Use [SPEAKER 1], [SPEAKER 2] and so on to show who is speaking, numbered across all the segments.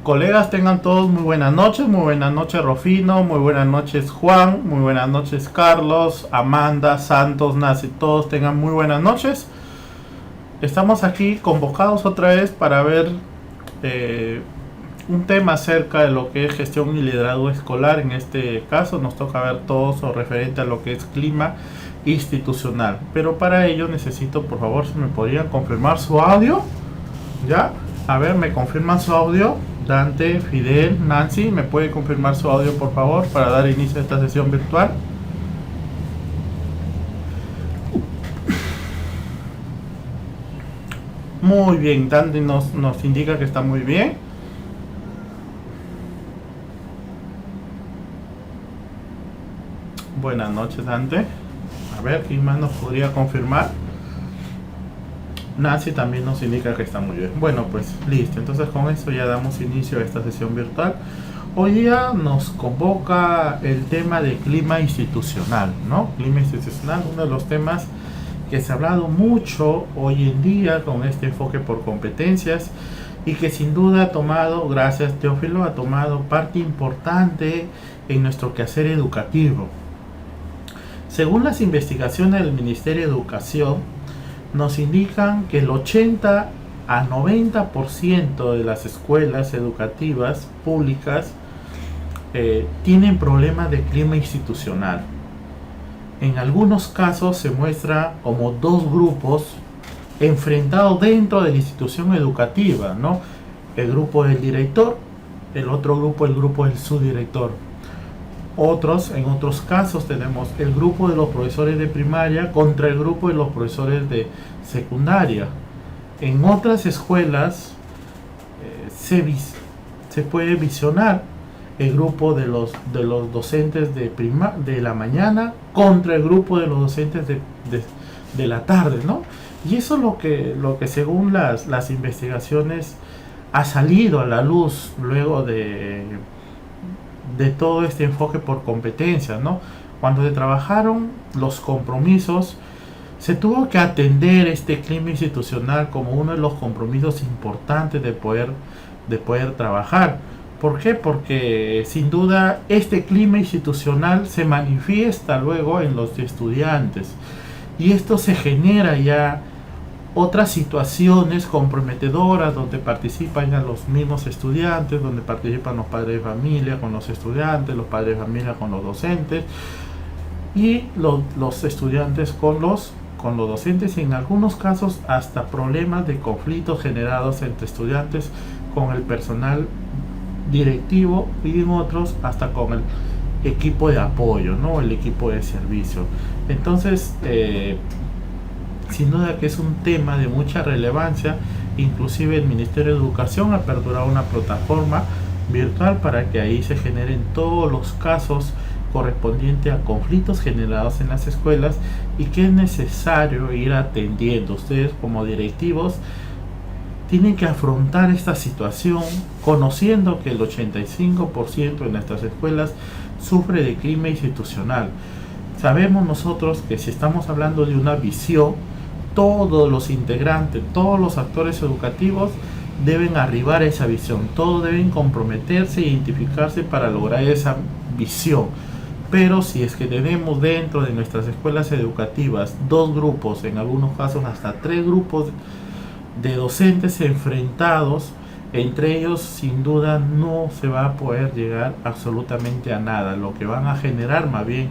[SPEAKER 1] Colegas, tengan todos muy buenas noches Rofino, muy buenas noches Juan, muy buenas noches Carlos, Amanda, Santos, Nasi, todos tengan muy buenas noches. Estamos aquí convocados otra vez para ver un tema acerca de lo que es gestión y liderazgo escolar. En este caso nos toca ver todo lo referente a lo que es clima institucional, pero para ello necesito, por favor, si me podrían confirmar su audio. Ya, a ver, me confirman su audio. Dante, Fidel, Nancy, ¿me puede confirmar su audio por favor para dar inicio a esta sesión virtual? Muy bien, Dante nos indica que está muy bien. Buenas noches, Dante. A ver, ¿quién más nos podría confirmar? Nancy también nos indica que está muy bien. Bueno, pues listo. Entonces con esto ya damos inicio a esta sesión virtual. Hoy día nos convoca el tema de clima institucional, ¿no? Clima institucional, uno de los temas que se ha hablado mucho hoy en día con este enfoque por competencias y que sin duda ha tomado, gracias Teófilo, ha tomado parte importante en nuestro quehacer educativo. Según las investigaciones del Ministerio de Educación, nos indican que el 80 a 90% de las escuelas educativas públicas tienen problemas de clima institucional. En algunos casos se muestra como dos grupos enfrentados dentro de la institución educativa, ¿no? El grupo del director, el otro grupo, el grupo del subdirector. En otros casos tenemos el grupo de los profesores de primaria contra el grupo de los profesores de secundaria. En otras escuelas se puede visionar el grupo de los docentes de la mañana contra el grupo de los docentes de la tarde, ¿no? Y eso es lo que según las investigaciones ha salido a la luz luego de todo este enfoque por competencias, ¿no? Cuando se trabajaron los compromisos, se tuvo que atender este clima institucional como uno de los compromisos importantes de poder trabajar. ¿Por qué? Porque sin duda este clima institucional se manifiesta luego en los estudiantes y esto se genera ya otras situaciones comprometedoras donde participan ya los mismos estudiantes, donde participan los padres de familia con los estudiantes, los padres de familia con los docentes y los estudiantes con los docentes, y en algunos casos hasta problemas de conflictos generados entre estudiantes con el personal directivo y en otros hasta con el equipo de apoyo, ¿no? El equipo de servicio. Entonces sin duda que es un tema de mucha relevancia. Inclusive el Ministerio de Educación ha aperturado una plataforma virtual para que ahí se generen todos los casos correspondientes a conflictos generados en las escuelas y que es necesario ir atendiendo. Ustedes como directivos tienen que afrontar esta situación conociendo que el 85% de nuestras escuelas sufre de clima institucional. Sabemos nosotros que si estamos hablando de una visión, todos los integrantes, todos los actores educativos deben arribar a esa visión, todos deben comprometerse e identificarse para lograr esa visión. Pero si es que tenemos dentro de nuestras escuelas educativas dos grupos, en algunos casos hasta tres grupos de docentes enfrentados entre ellos, sin duda no se va a poder llegar absolutamente a nada. Lo que van a generar más bien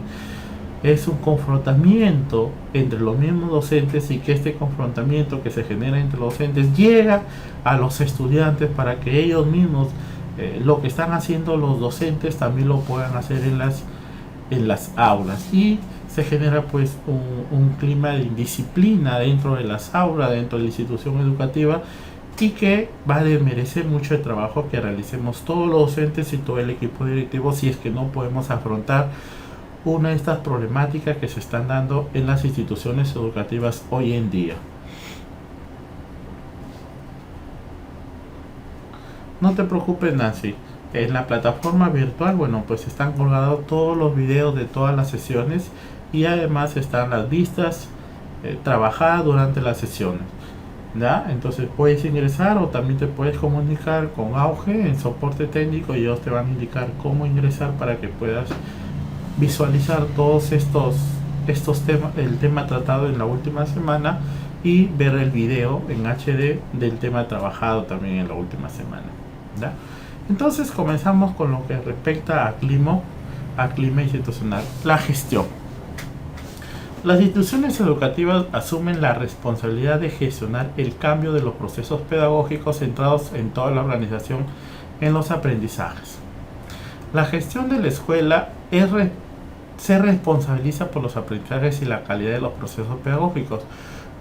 [SPEAKER 1] es un confrontamiento entre los mismos docentes y que este confrontamiento que se genera entre los docentes llega a los estudiantes para que ellos mismos lo que están haciendo los docentes también lo puedan hacer en las aulas y se genera pues un clima de indisciplina dentro de las aulas, dentro de la institución educativa, y que va a merecer mucho el trabajo que realicemos todos los docentes y todo el equipo directivo si es que no podemos afrontar una de estas problemáticas que se están dando en las instituciones educativas hoy en día. No te preocupes, Nancy. En la plataforma virtual, bueno, pues están colgados todos los videos de todas las sesiones y además están las vistas trabajadas durante las sesiones. ¿ya? Entonces puedes ingresar o también te puedes comunicar con Auge en soporte técnico y ellos te van a indicar cómo ingresar para que puedas visualizar todos estos temas, el tema tratado en la última semana, y ver el video en HD del tema trabajado también en la última semana, ¿ya? Entonces comenzamos con lo que respecta a clima institucional, la gestión. Las instituciones educativas asumen la responsabilidad de gestionar el cambio de los procesos pedagógicos centrados en toda la organización en los aprendizajes. La gestión de la escuela se responsabiliza por los aprendizajes y la calidad de los procesos pedagógicos,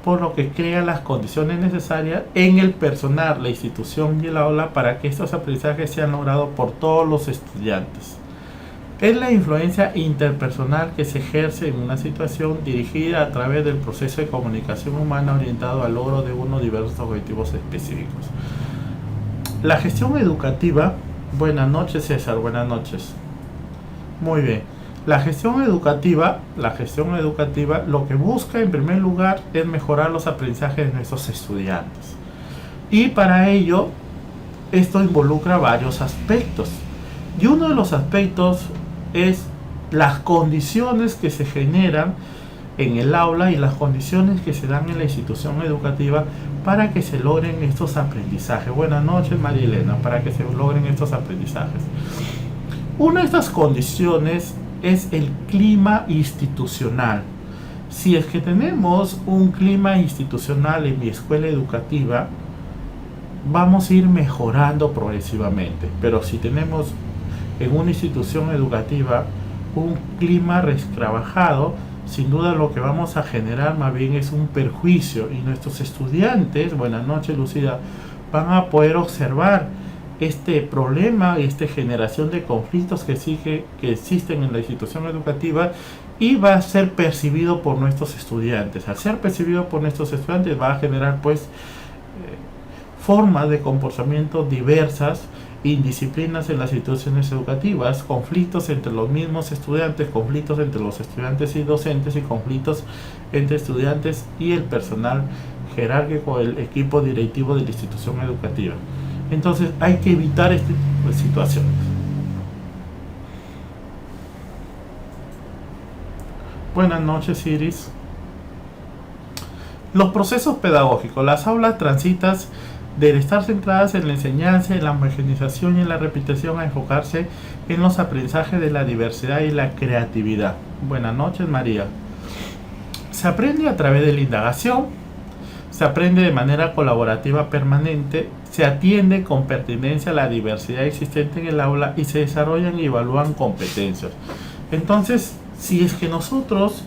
[SPEAKER 1] por lo que crea las condiciones necesarias en el personal, la institución y el aula para que estos aprendizajes sean logrados por todos los estudiantes. Es la influencia interpersonal que se ejerce en una situación dirigida a través del proceso de comunicación humana orientado al logro de unos diversos objetivos específicos. La gestión educativa. Buenas noches, César, buenas noches. Muy bien. La gestión educativa lo que busca en primer lugar es mejorar los aprendizajes de nuestros estudiantes. Y para ello, esto involucra varios aspectos. Y uno de los aspectos es las condiciones que se generan en el aula y las condiciones que se dan en la institución educativa para que se logren estos aprendizajes. Buenas noches, María Elena, para que se logren estos aprendizajes. Una de estas condiciones es el clima institucional. Si es que tenemos un clima institucional en mi escuela educativa, vamos a ir mejorando progresivamente. Pero si tenemos en una institución educativa un clima trabajado, sin duda lo que vamos a generar más bien es un perjuicio, y nuestros estudiantes, buenas noches Lucida, van a poder observar este problema y esta generación de conflictos que existen en la institución educativa, y va a ser percibido por nuestros estudiantes. Al ser percibido por nuestros estudiantes va a generar formas de comportamiento diversas, indisciplinas en las instituciones educativas, conflictos entre los mismos estudiantes, conflictos entre los estudiantes y docentes, y conflictos entre estudiantes y el personal jerárquico, el equipo directivo de la institución educativa. Entonces hay que evitar este tipo de situaciones. Buenas noches, Iris. Los procesos pedagógicos. Las aulas transitas del estar centradas en la enseñanza, en la homogenización y en la repetición, a enfocarse en los aprendizajes de la diversidad y la creatividad. Buenas noches, María. Se aprende a través de la indagación, se aprende de manera colaborativa permanente, se atiende con pertinencia a la diversidad existente en el aula y se desarrollan y evalúan competencias. Entonces, si es que nosotros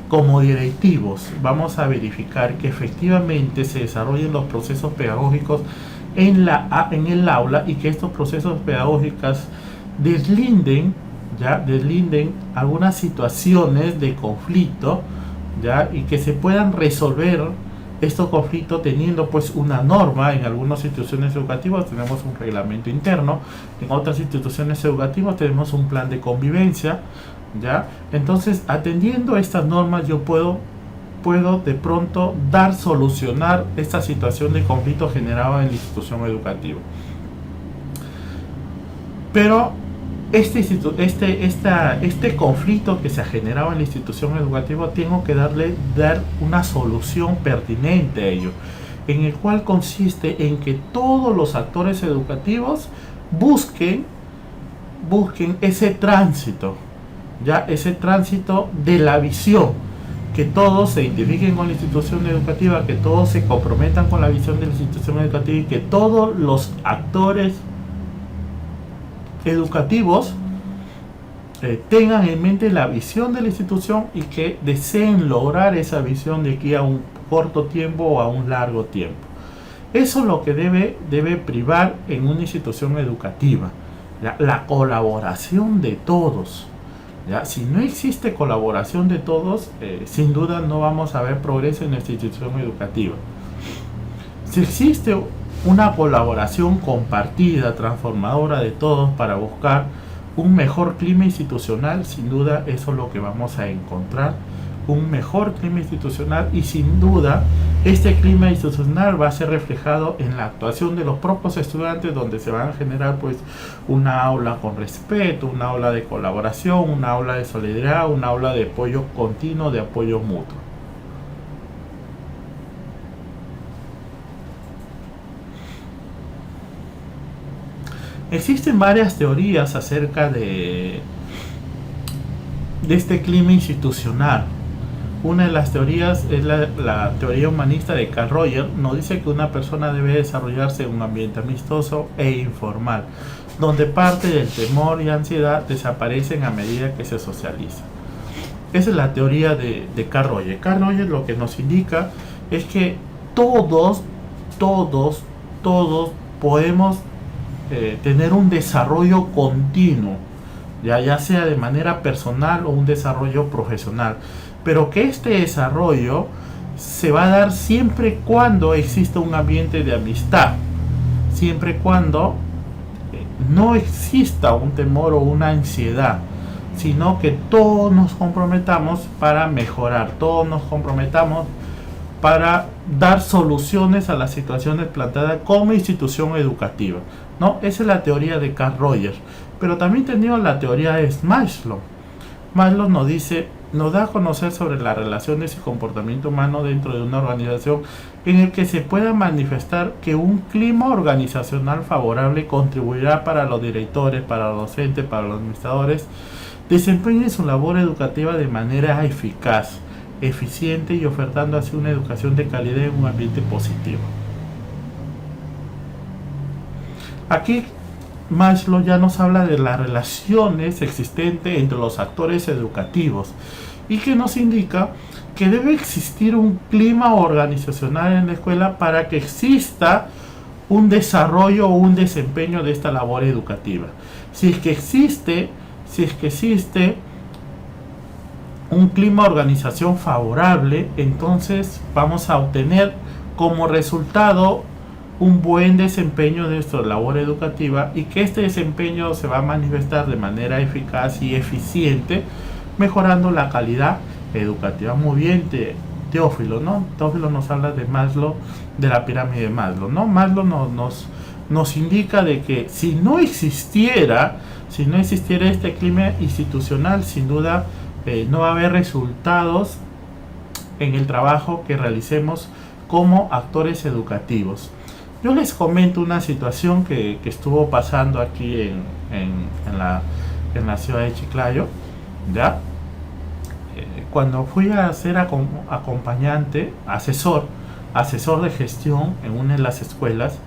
[SPEAKER 1] como directivos vamos a verificar que efectivamente se desarrollen los procesos pedagógicos en el aula, y que estos procesos pedagógicos deslinden algunas situaciones de conflicto, ¿ya? Y que se puedan resolver estos conflictos teniendo una norma. En algunas instituciones educativas tenemos un reglamento interno, en otras instituciones educativas tenemos un plan de convivencia, ¿ya? Entonces, atendiendo a estas normas, yo puedo de pronto solucionar esta situación de conflicto generado en la institución educativa. Pero este conflicto que se ha generado en la institución educativa, tengo que dar una solución pertinente a ello, en el cual consiste en que todos los actores educativos busquen ese tránsito, ya ese tránsito de la visión, que todos se identifiquen con la institución educativa, que todos se comprometan con la visión de la institución educativa, y que todos los actores educativos tengan en mente la visión de la institución y que deseen lograr esa visión de aquí a un corto tiempo o a un largo tiempo. Eso es lo que debe privar en una institución educativa, ¿ya? La colaboración de todos, ¿ya? Si no existe colaboración de todos, sin duda no vamos a ver progreso en nuestra institución educativa. Si existe una colaboración compartida, transformadora de todos para buscar un mejor clima institucional, sin duda eso es lo que vamos a encontrar, un mejor clima institucional, y sin duda Este clima institucional va a ser reflejado en la actuación de los propios estudiantes, donde se van a generar pues una aula con respeto, una aula de colaboración, una aula de solidaridad, una aula de apoyo continuo, de apoyo mutuo. Existen varias teorías acerca de este clima institucional. Una de las teorías es la teoría humanista de Carl Rogers. Nos dice que una persona debe desarrollarse en un ambiente amistoso e informal, donde parte del temor y ansiedad desaparecen a medida que se socializa. Esa es la teoría de Carl Rogers. Carl Rogers lo que nos indica es que todos podemos tener un desarrollo continuo, ya sea de manera personal o un desarrollo profesional, pero que este desarrollo se va a dar siempre y cuando exista un ambiente de amistad, siempre y cuando no exista un temor o una ansiedad, sino que todos nos comprometamos para mejorar, todos nos comprometamos para dar soluciones a las situaciones planteadas como institución educativa, ¿no? Esa es la teoría de Carl Rogers. Pero también tenemos la teoría de Maslow. Maslow nos da a conocer sobre las relaciones y comportamiento humano dentro de una organización, en el que se pueda manifestar que un clima organizacional favorable contribuirá para los directores, para los docentes, para los administradores, desempeñen su labor educativa de manera eficaz, eficiente y ofertando así una educación de calidad en un ambiente positivo. Aquí Maslow ya nos habla de las relaciones existentes entre los actores educativos y que nos indica que debe existir un clima organizacional en la escuela para que exista un desarrollo o un desempeño de esta labor educativa. Si es que existe un clima de organización favorable, entonces vamos a obtener como resultado un buen desempeño de nuestra labor educativa, y que este desempeño se va a manifestar de manera eficaz y eficiente, mejorando la calidad educativa. Muy bien, Teófilo, ¿no? Teófilo nos habla de Maslow, de la pirámide de Maslow, ¿no? Maslow nos indica de que si no existiera este clima institucional, sin duda no va a haber resultados en el trabajo que realicemos como actores educativos. Yo les comento una situación que estuvo pasando aquí en la ciudad de Chiclayo, ¿ya? Cuando fui a ser acompañante, asesor de gestión en una de las escuelas,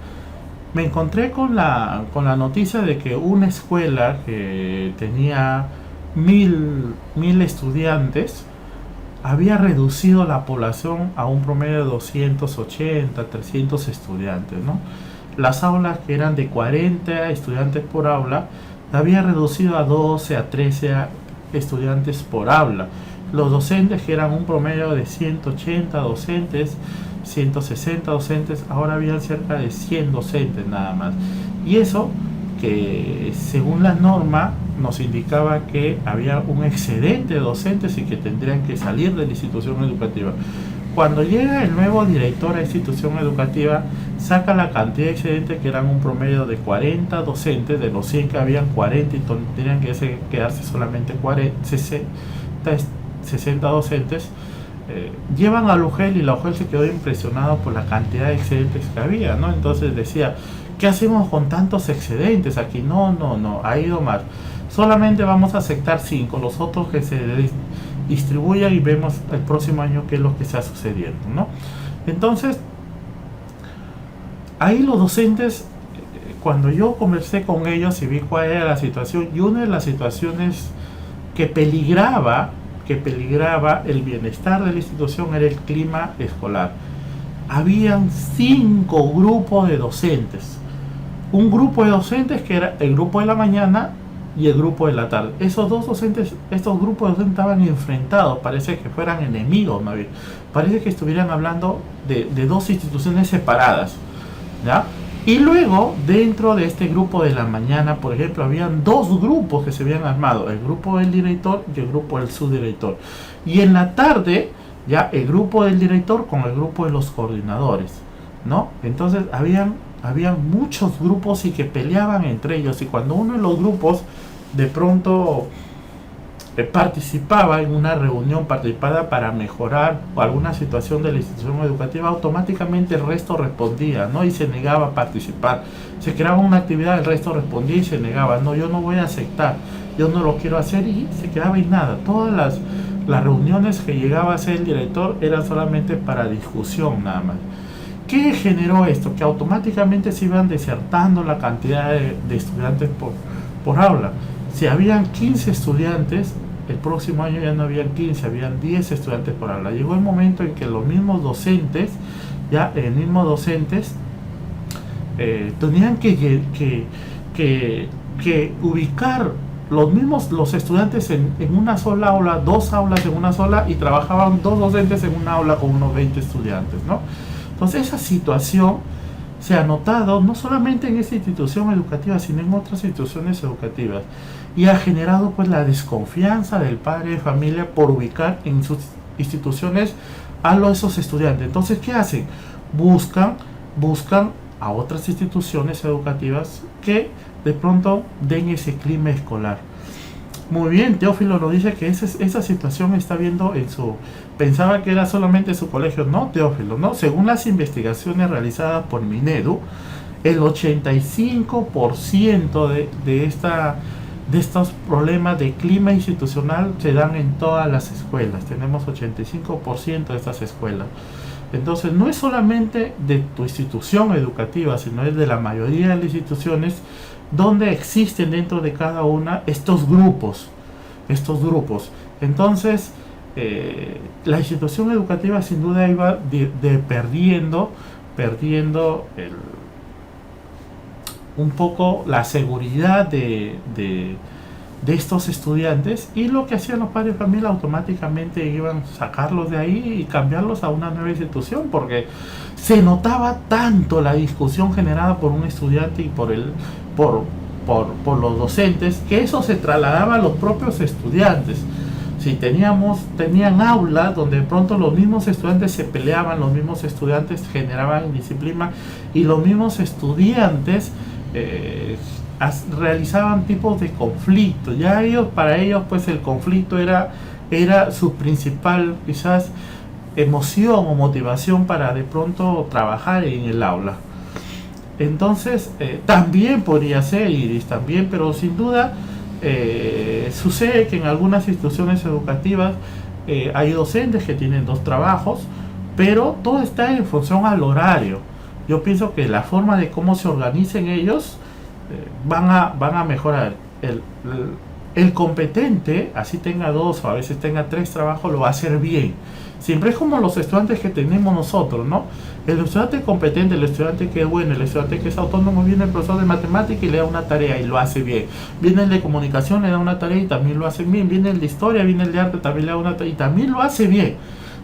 [SPEAKER 1] me encontré con la noticia de que una escuela que tenía 1000 estudiantes había reducido la población a un promedio de 280, 300 estudiantes, ¿no? Las aulas, que eran de 40 estudiantes por aula, había reducido a 12, a 13 estudiantes por aula. Los docentes, que eran un promedio de 180 docentes, 160 docentes, ahora habían cerca de 100 docentes nada más. Y eso que según la norma nos indicaba que había un excedente de docentes y que tendrían que salir de la institución educativa. Cuando llega el nuevo director a la institución educativa, saca la cantidad de excedentes, que eran un promedio de 40 docentes, de los 100 que habían 40 y tendrían que quedarse solamente 60 docentes. Llevan a la UGEL, y la UGEL se quedó impresionado por la cantidad de excedentes que había, ¿no? Entonces decía, ¿qué hacemos con tantos excedentes aquí? No, ha ido mal. Solamente vamos a aceptar 5, los otros que se distribuyan y vemos el próximo año qué es lo que está sucediendo, ¿no? Entonces, ahí los docentes, cuando yo conversé con ellos y vi cuál era la situación, y una de las situaciones que peligraba el bienestar de la institución era el clima escolar. Habían 5 grupos de docentes. Un grupo de docentes que era el grupo de la mañana y el grupo de la tarde. Estos grupos de docentes estaban enfrentados, parece que fueran enemigos más bien. Parece que estuvieran hablando de dos instituciones separadas, ¿ya? Y luego, dentro de este grupo de la mañana, por ejemplo, habían 2 grupos que se habían armado, el grupo del director y el grupo del subdirector. Y en la tarde ya el grupo del director con el grupo de los coordinadores, ¿no? Entonces habían muchos grupos y que peleaban entre ellos, y cuando uno de los grupos de pronto participaba en una reunión participada para mejorar alguna situación de la institución educativa, automáticamente el resto respondía, ¿no? Y se negaba a participar. Se creaba una actividad, el resto respondía y se negaba, no, yo no voy a aceptar, yo no lo quiero hacer, y se quedaba en nada. Todas las reuniones que llegaba a hacer el director eran solamente para discusión nada más. ¿Qué generó esto? Que automáticamente se iban desertando la cantidad de estudiantes por aula. Si habían 15 estudiantes, el próximo año ya no habían 15, habían 10 estudiantes por aula. Llegó el momento en que los mismos docentes, tenían que ubicar los estudiantes en una sola aula, dos aulas en una sola, y trabajaban dos docentes en una aula con unos 20 estudiantes, ¿no? Entonces esa situación se ha notado no solamente en esta institución educativa, sino en otras instituciones educativas, y ha generado pues la desconfianza del padre de familia por ubicar en sus instituciones a esos estudiantes. Entonces, ¿qué hacen? Buscan a otras instituciones educativas que de pronto den ese clima escolar. Muy bien, Teófilo nos dice que esa situación está viendo pensaba que era solamente su colegio. No, Teófilo, no. Según las investigaciones realizadas por Minedu, el 85% de estos problemas de clima institucional se dan en todas las escuelas. Tenemos 85% de estas escuelas. Entonces, no es solamente de tu institución educativa, sino es de la mayoría de las instituciones donde existen dentro de cada una estos grupos. Entonces, la institución educativa sin duda iba perdiendo un poco la seguridad de estos estudiantes, y lo que hacían los padres de familia automáticamente iban a sacarlos de ahí y cambiarlos a una nueva institución, porque se notaba tanto la discusión generada por un estudiante y por los docentes, que eso se trasladaba a los propios estudiantes. Si tenían aulas donde de pronto los mismos estudiantes se peleaban, los mismos estudiantes generaban indisciplina, y los mismos estudiantes realizaban tipos de conflictos. Ya para ellos pues el conflicto era su principal quizás emoción o motivación para de pronto trabajar en el aula. Entonces también podría ser, Iris, también, pero sin duda sucede que en algunas instituciones educativas hay docentes que tienen dos trabajos, pero todo está en función al horario. Yo pienso que la forma de cómo se organicen ellos van a mejorar. El competente, así tenga dos o a veces tenga tres trabajos, lo va a hacer bien. Siempre es como los estudiantes que tenemos nosotros, ¿no? El estudiante competente, el estudiante que es bueno, el estudiante que es autónomo, viene el profesor de matemática y le da una tarea y lo hace bien. Viene el de comunicación, le da una tarea y también lo hace bien. Viene el de historia, viene el de arte, también le da una tarea y también lo hace bien.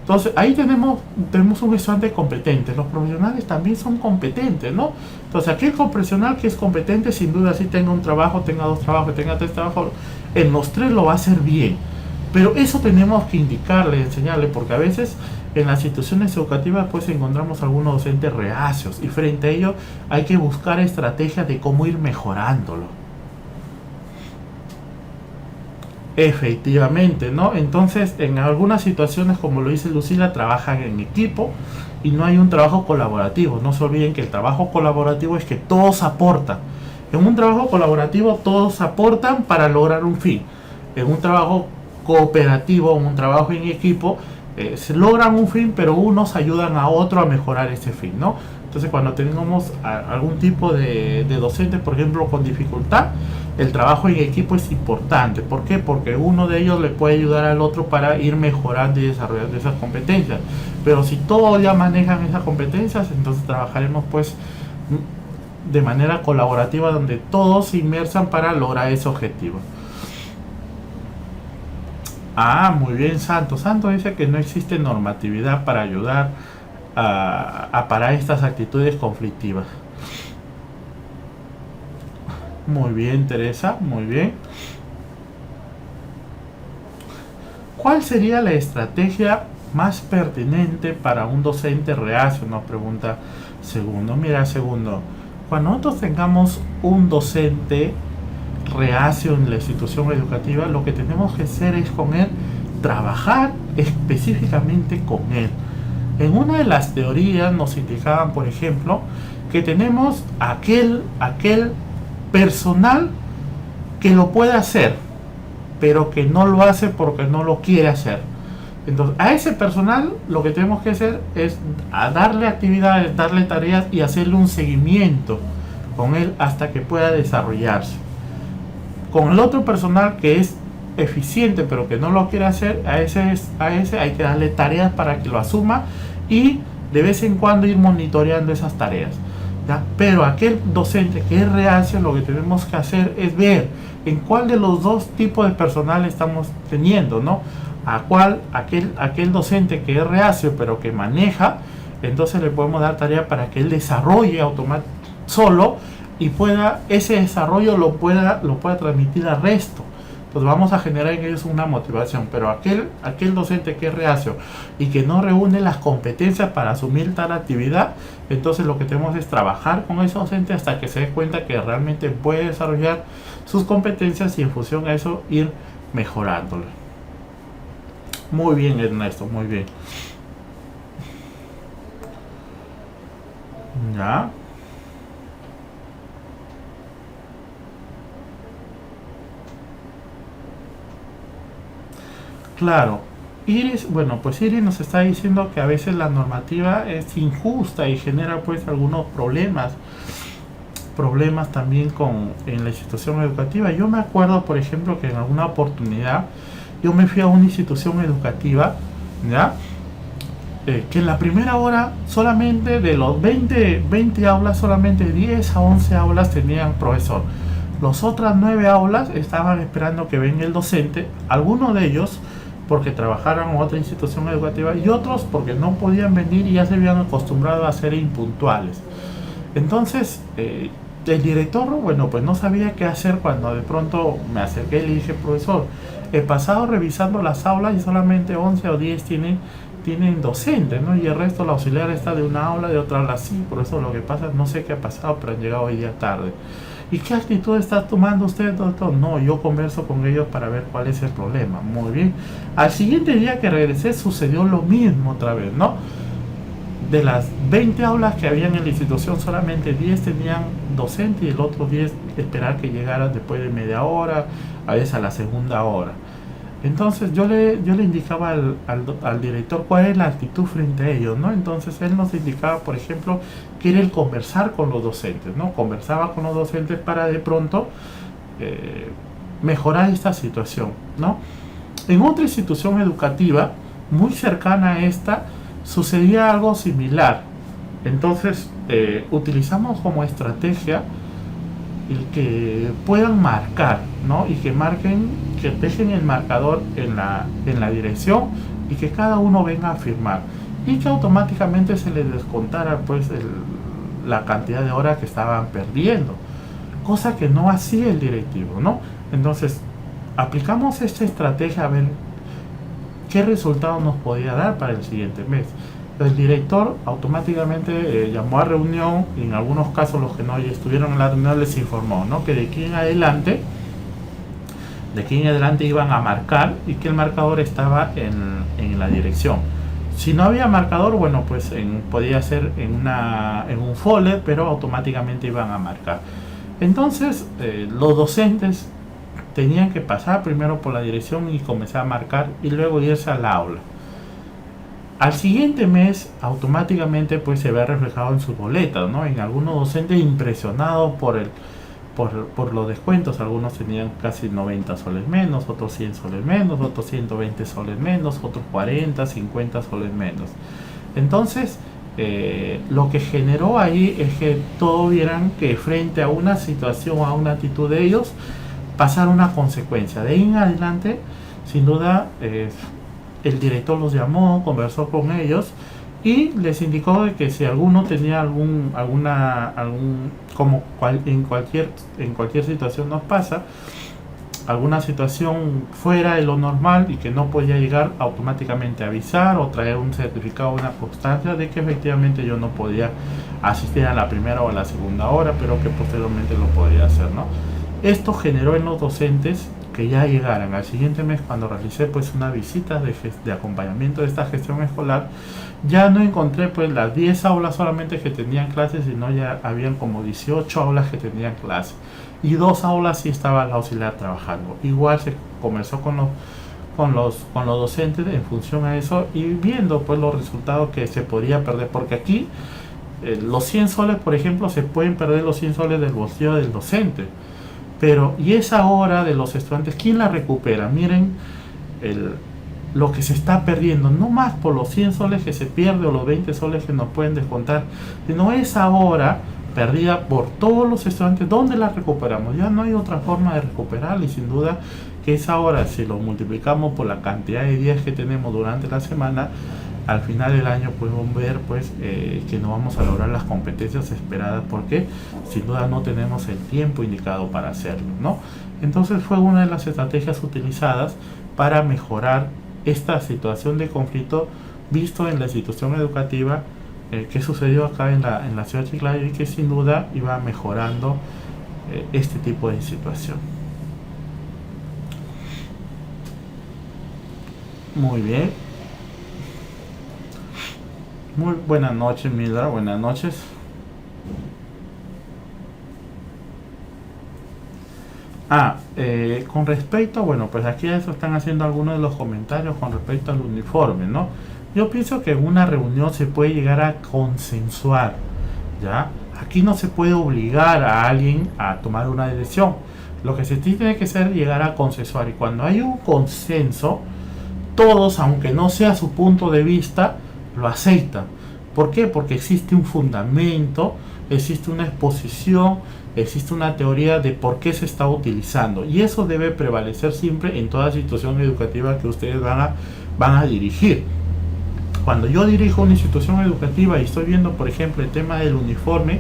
[SPEAKER 1] Entonces ahí tenemos un estudiante competente. Los profesionales también son competentes, ¿no? Entonces aquel profesional que es competente, sin duda, si tenga un trabajo, tenga dos trabajos, tenga tres trabajos, en los tres lo va a hacer bien. Pero eso tenemos que indicarle, enseñarle, porque a veces en las instituciones educativas pues encontramos algunos docentes reacios, y frente a ello hay que buscar estrategias de cómo ir mejorándolo. Efectivamente, ¿no? Entonces, en algunas situaciones, como lo dice Lucila, trabajan en equipo y no hay un trabajo colaborativo. No se olviden que el trabajo colaborativo es que todos aportan. En un trabajo colaborativo todos aportan para lograr un fin. En un trabajo cooperativo, en un trabajo en equipo, se logran un fin, pero unos ayudan a otro a mejorar ese fin, ¿no? Entonces, cuando tenemos algún tipo de docente, por ejemplo, con dificultad, el trabajo en equipo es importante. ¿Por qué? Porque uno de ellos le puede ayudar al otro para ir mejorando y desarrollando esas competencias. Pero si todos ya manejan esas competencias, entonces trabajaremos pues de manera colaborativa, donde todos se inmersan para lograr ese objetivo. Muy bien, Santo. Santo dice que no existe normatividad para ayudar a parar estas actitudes conflictivas. Muy bien, Teresa, muy bien. ¿Cuál sería la estrategia más pertinente para un docente reacio? Nos pregunta Segundo. Mira, Segundo, cuando nosotros tengamos un docente reacio en la institución educativa, lo que tenemos que hacer es con él trabajar específicamente con él. En una de las teorías nos indicaban, por ejemplo, que tenemos aquel personal que lo puede hacer, pero que no lo hace porque no lo quiere hacer. Entonces, a ese personal lo que tenemos que hacer es darle actividades, darle tareas y hacerle un seguimiento con él hasta que pueda desarrollarse. Con el otro personal que es eficiente pero que no lo quiere hacer, a ese hay que darle tareas para que lo asuma y de vez en cuando ir monitoreando esas tareas, ¿ya? Pero aquel docente que es reacio, lo que tenemos que hacer es ver en cuál de los dos tipos de personal estamos teniendo, ¿no? Aquel docente que es reacio pero que maneja, entonces le podemos dar tarea para que él desarrolle automáticamente solo y ese desarrollo lo pueda transmitir al resto. Entonces vamos a generar en ellos una motivación. Pero aquel docente que es reacio y que no reúne las competencias para asumir tal actividad, entonces lo que tenemos es trabajar con ese docente hasta que se dé cuenta que realmente puede desarrollar sus competencias y en función a eso ir mejorándolo. Muy bien, Ernesto, muy bien. Ya. Claro, Iris, bueno, pues Iris nos está diciendo que a veces la normativa es injusta y genera pues algunos problemas también en la institución educativa. Yo me acuerdo, por ejemplo, que en alguna oportunidad yo me fui a una institución educativa, ¿ya? Que en la primera hora solamente de los 20 aulas, solamente 10 a 11 aulas tenían profesor. Las otras 9 aulas estaban esperando que venga el docente, algunos de ellos porque trabajaran en otra institución educativa y otros porque no podían venir y ya se habían acostumbrado a ser impuntuales. Entonces, el director, bueno, pues no sabía qué hacer cuando de pronto me acerqué y le dije, profesor, he pasado revisando las aulas y solamente 11 o 10 tienen docentes, ¿no? Y el resto, la auxiliar está de una aula, de otra aula sí, por eso lo que pasa, no sé qué ha pasado, pero han llegado hoy día tarde. ¿Y qué actitud está tomando usted, doctor? No, yo converso con ellos para ver cuál es el problema. Muy bien. Al siguiente día que regresé sucedió lo mismo otra vez, ¿no? De las 20 aulas que había en la institución, solamente 10 tenían docente y el otro 10 esperar que llegara después de media hora, a veces a la segunda hora. Entonces yo le indicaba al director cuál es la actitud frente a ellos, ¿no? Entonces él nos indicaba, por ejemplo, que era el conversar con los docentes, ¿no? Conversaba con los docentes para de pronto mejorar esta situación, ¿no? En otra institución educativa muy cercana a esta sucedía algo similar. Entonces utilizamos como estrategia el que puedan marcar, ¿no? Y que marquen, que dejen el marcador en la dirección y que cada uno venga a firmar y que automáticamente se les descontara pues la cantidad de horas que estaban perdiendo, cosa que no hacía el directivo, ¿no? Entonces aplicamos esta estrategia a ver qué resultado nos podía dar para el siguiente mes. El director automáticamente llamó a reunión y en algunos casos los que no estuvieron en la reunión les informó, ¿no? Que de aquí en adelante iban a marcar y que el marcador estaba en la dirección. Si no había marcador, bueno, pues podía ser en un folder, pero automáticamente iban a marcar. Entonces los docentes tenían que pasar primero por la dirección y comenzar a marcar y luego irse al aula. Al siguiente mes automáticamente pues se ve reflejado en sus boletas, ¿no? En algunos docentes impresionados por los descuentos, algunos tenían casi 90 soles menos, otros 100 soles menos, otros 120 soles menos, otros 40, 50 soles menos. Entonces lo que generó ahí es que todos vieran que frente a una situación, a una actitud de ellos, pasar una consecuencia. De ahí en adelante, sin duda, el director los llamó, conversó con ellos y les indicó de que si alguno tenía en cualquier situación nos pasa, alguna situación fuera de lo normal y que no podía llegar, automáticamente avisar o traer un certificado, una constancia de que efectivamente yo no podía asistir a la primera o a la segunda hora, pero que posteriormente lo podría hacer, ¿no? Esto generó en los docentes que ya llegaran al siguiente mes, cuando realicé pues una visita de acompañamiento de esta gestión escolar, ya no encontré pues las 10 aulas solamente que tenían clases, sino ya habían como 18 aulas que tenían clases y 2 aulas sí estaba la auxiliar trabajando. Igual se conversó con los docentes en función a eso y viendo pues los resultados que se podía perder, porque aquí los 100 soles, por ejemplo, se pueden perder los 100 soles del bolsillo del docente. Pero, y esa hora de los estudiantes, ¿quién la recupera? Miren lo que se está perdiendo, no más por los 100 soles que se pierde o los 20 soles que nos pueden descontar, sino esa hora perdida por todos los estudiantes. ¿Dónde la recuperamos? Ya no hay otra forma de recuperarla, y sin duda que esa hora, si lo multiplicamos por la cantidad de días que tenemos durante la semana, al final del año podemos ver pues que no vamos a lograr las competencias esperadas, porque sin duda no tenemos el tiempo indicado para hacerlo, ¿no? Entonces fue una de las estrategias utilizadas para mejorar esta situación de conflicto visto en la institución educativa que sucedió acá en la ciudad de Chiclayo, y que sin duda iba mejorando este tipo de situación. Muy bien. Muy buenas noches, Mildra, buenas noches. Con respecto, bueno, pues aquí eso están haciendo algunos de los comentarios con respecto al uniforme, ¿no? Yo pienso que en una reunión se puede llegar a consensuar, ¿ya? Aquí no se puede obligar a alguien a tomar una decisión. Lo que se tiene que hacer es llegar a consensuar, y cuando hay un consenso, todos, aunque no sea su punto de vista, lo aceptan. ¿Por qué? Porque existe un fundamento, existe una exposición, existe una teoría de por qué se está utilizando, y eso debe prevalecer siempre en toda situación educativa que ustedes van a dirigir. Cuando yo dirijo una institución educativa y estoy viendo, por ejemplo, el tema del uniforme,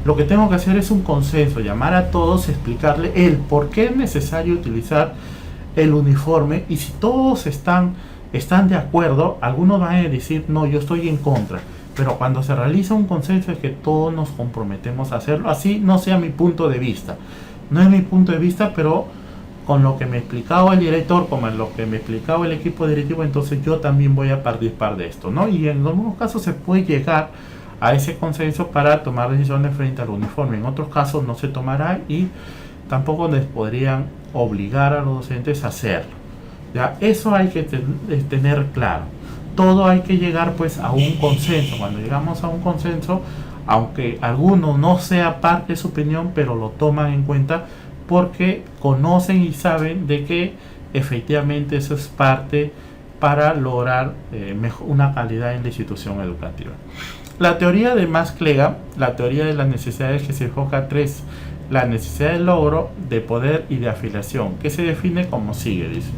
[SPEAKER 1] lo que tengo que hacer es un consenso, llamar a todos, explicarle el por qué es necesario utilizar el uniforme, y si todos están de acuerdo, algunos van a decir no, yo estoy en contra. Pero cuando se realiza un consenso es que todos nos comprometemos a hacerlo, así no sea mi punto de vista. No es mi punto de vista, pero con lo que me explicaba el director, como en lo que me explicaba el equipo directivo, entonces yo también voy a participar de esto, ¿no? Y en algunos casos se puede llegar a ese consenso para tomar decisiones frente al uniforme. En otros casos no se tomará, y tampoco les podrían obligar a los docentes a hacerlo. ¿Ya? Eso hay que tener claro. Todo hay que llegar pues a un consenso. Cuando llegamos a un consenso, aunque alguno no sea parte de su opinión, pero lo toman en cuenta porque conocen y saben de que efectivamente eso es parte para lograr una calidad en la institución educativa. La teoría de Max Klega, la teoría de las necesidades, que se enfoca a 3: la necesidad de logro, de poder y de afiliación, que se define como sigue, dice: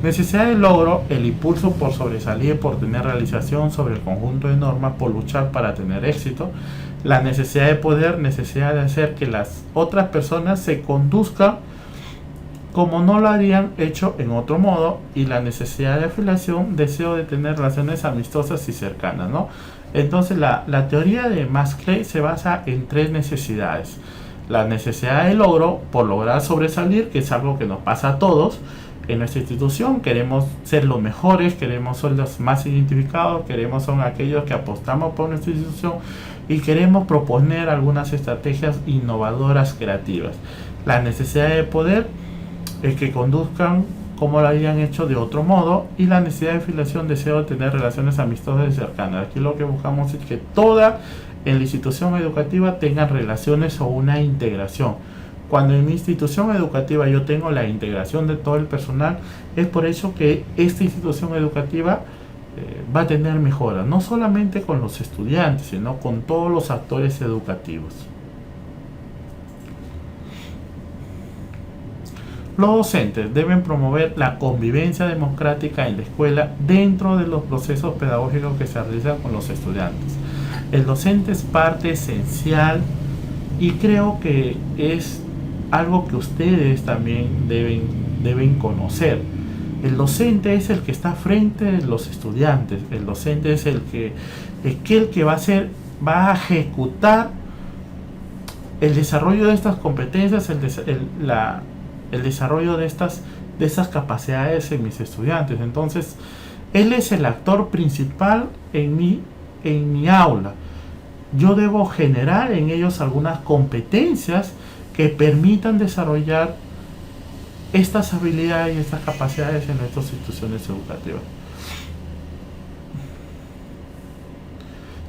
[SPEAKER 1] necesidad de logro, el impulso por sobresalir, por tener realización sobre el conjunto de normas, por luchar para tener éxito. La necesidad de poder, necesidad de hacer que las otras personas se conduzcan como no lo habrían hecho en otro modo. Y la necesidad de afiliación, deseo de tener relaciones amistosas y cercanas, ¿no? Entonces la teoría de Max Klega se basa en 3 necesidades. La necesidad de logro, por lograr sobresalir, que es algo que nos pasa a todos en nuestra institución. Queremos ser los mejores, queremos ser los más identificados, queremos ser aquellos que apostamos por nuestra institución y queremos proponer algunas estrategias innovadoras, creativas. La necesidad de poder es que conduzcan como lo habían hecho de otro modo. Y la necesidad de afiliación, deseo de tener relaciones amistosas y cercanas. Aquí lo que buscamos es que toda en la institución educativa tengan relaciones o una integración. Cuando en mi institución educativa yo tengo la integración de todo el personal, es por eso que esta institución educativa va a tener mejoras, no solamente con los estudiantes, sino con todos los actores educativos. Los docentes deben promover la convivencia democrática en la escuela dentro de los procesos pedagógicos que se realizan con los estudiantes. El docente es parte esencial, y creo que es algo que ustedes también deben deben conocer. El docente es el que está frente de los estudiantes. El docente es el que va a ejecutar el desarrollo de estas competencias, el desarrollo de estas capacidades en mis estudiantes. Entonces, él es el actor principal en mi aula. Yo debo generar en ellos algunas competencias que permitan desarrollar estas habilidades y estas capacidades en nuestras instituciones educativas.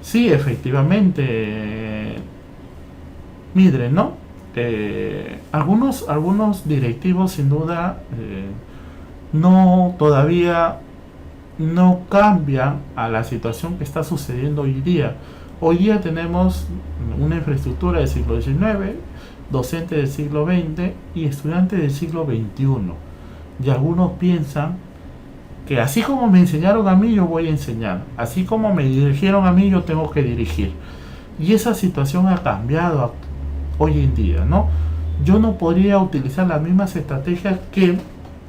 [SPEAKER 1] Sí, efectivamente, Mildred, ¿no? Algunos directivos sin duda todavía no cambian a la situación que está sucediendo hoy día. Hoy día tenemos una infraestructura del siglo XIX, docentes del siglo XX y estudiantes del siglo XXI. Y algunos piensan que así como me enseñaron a mí, yo voy a enseñar. Así como me dirigieron a mí, yo tengo que dirigir. Y esa situación ha cambiado hoy en día, ¿no? Yo no podría utilizar las mismas estrategias que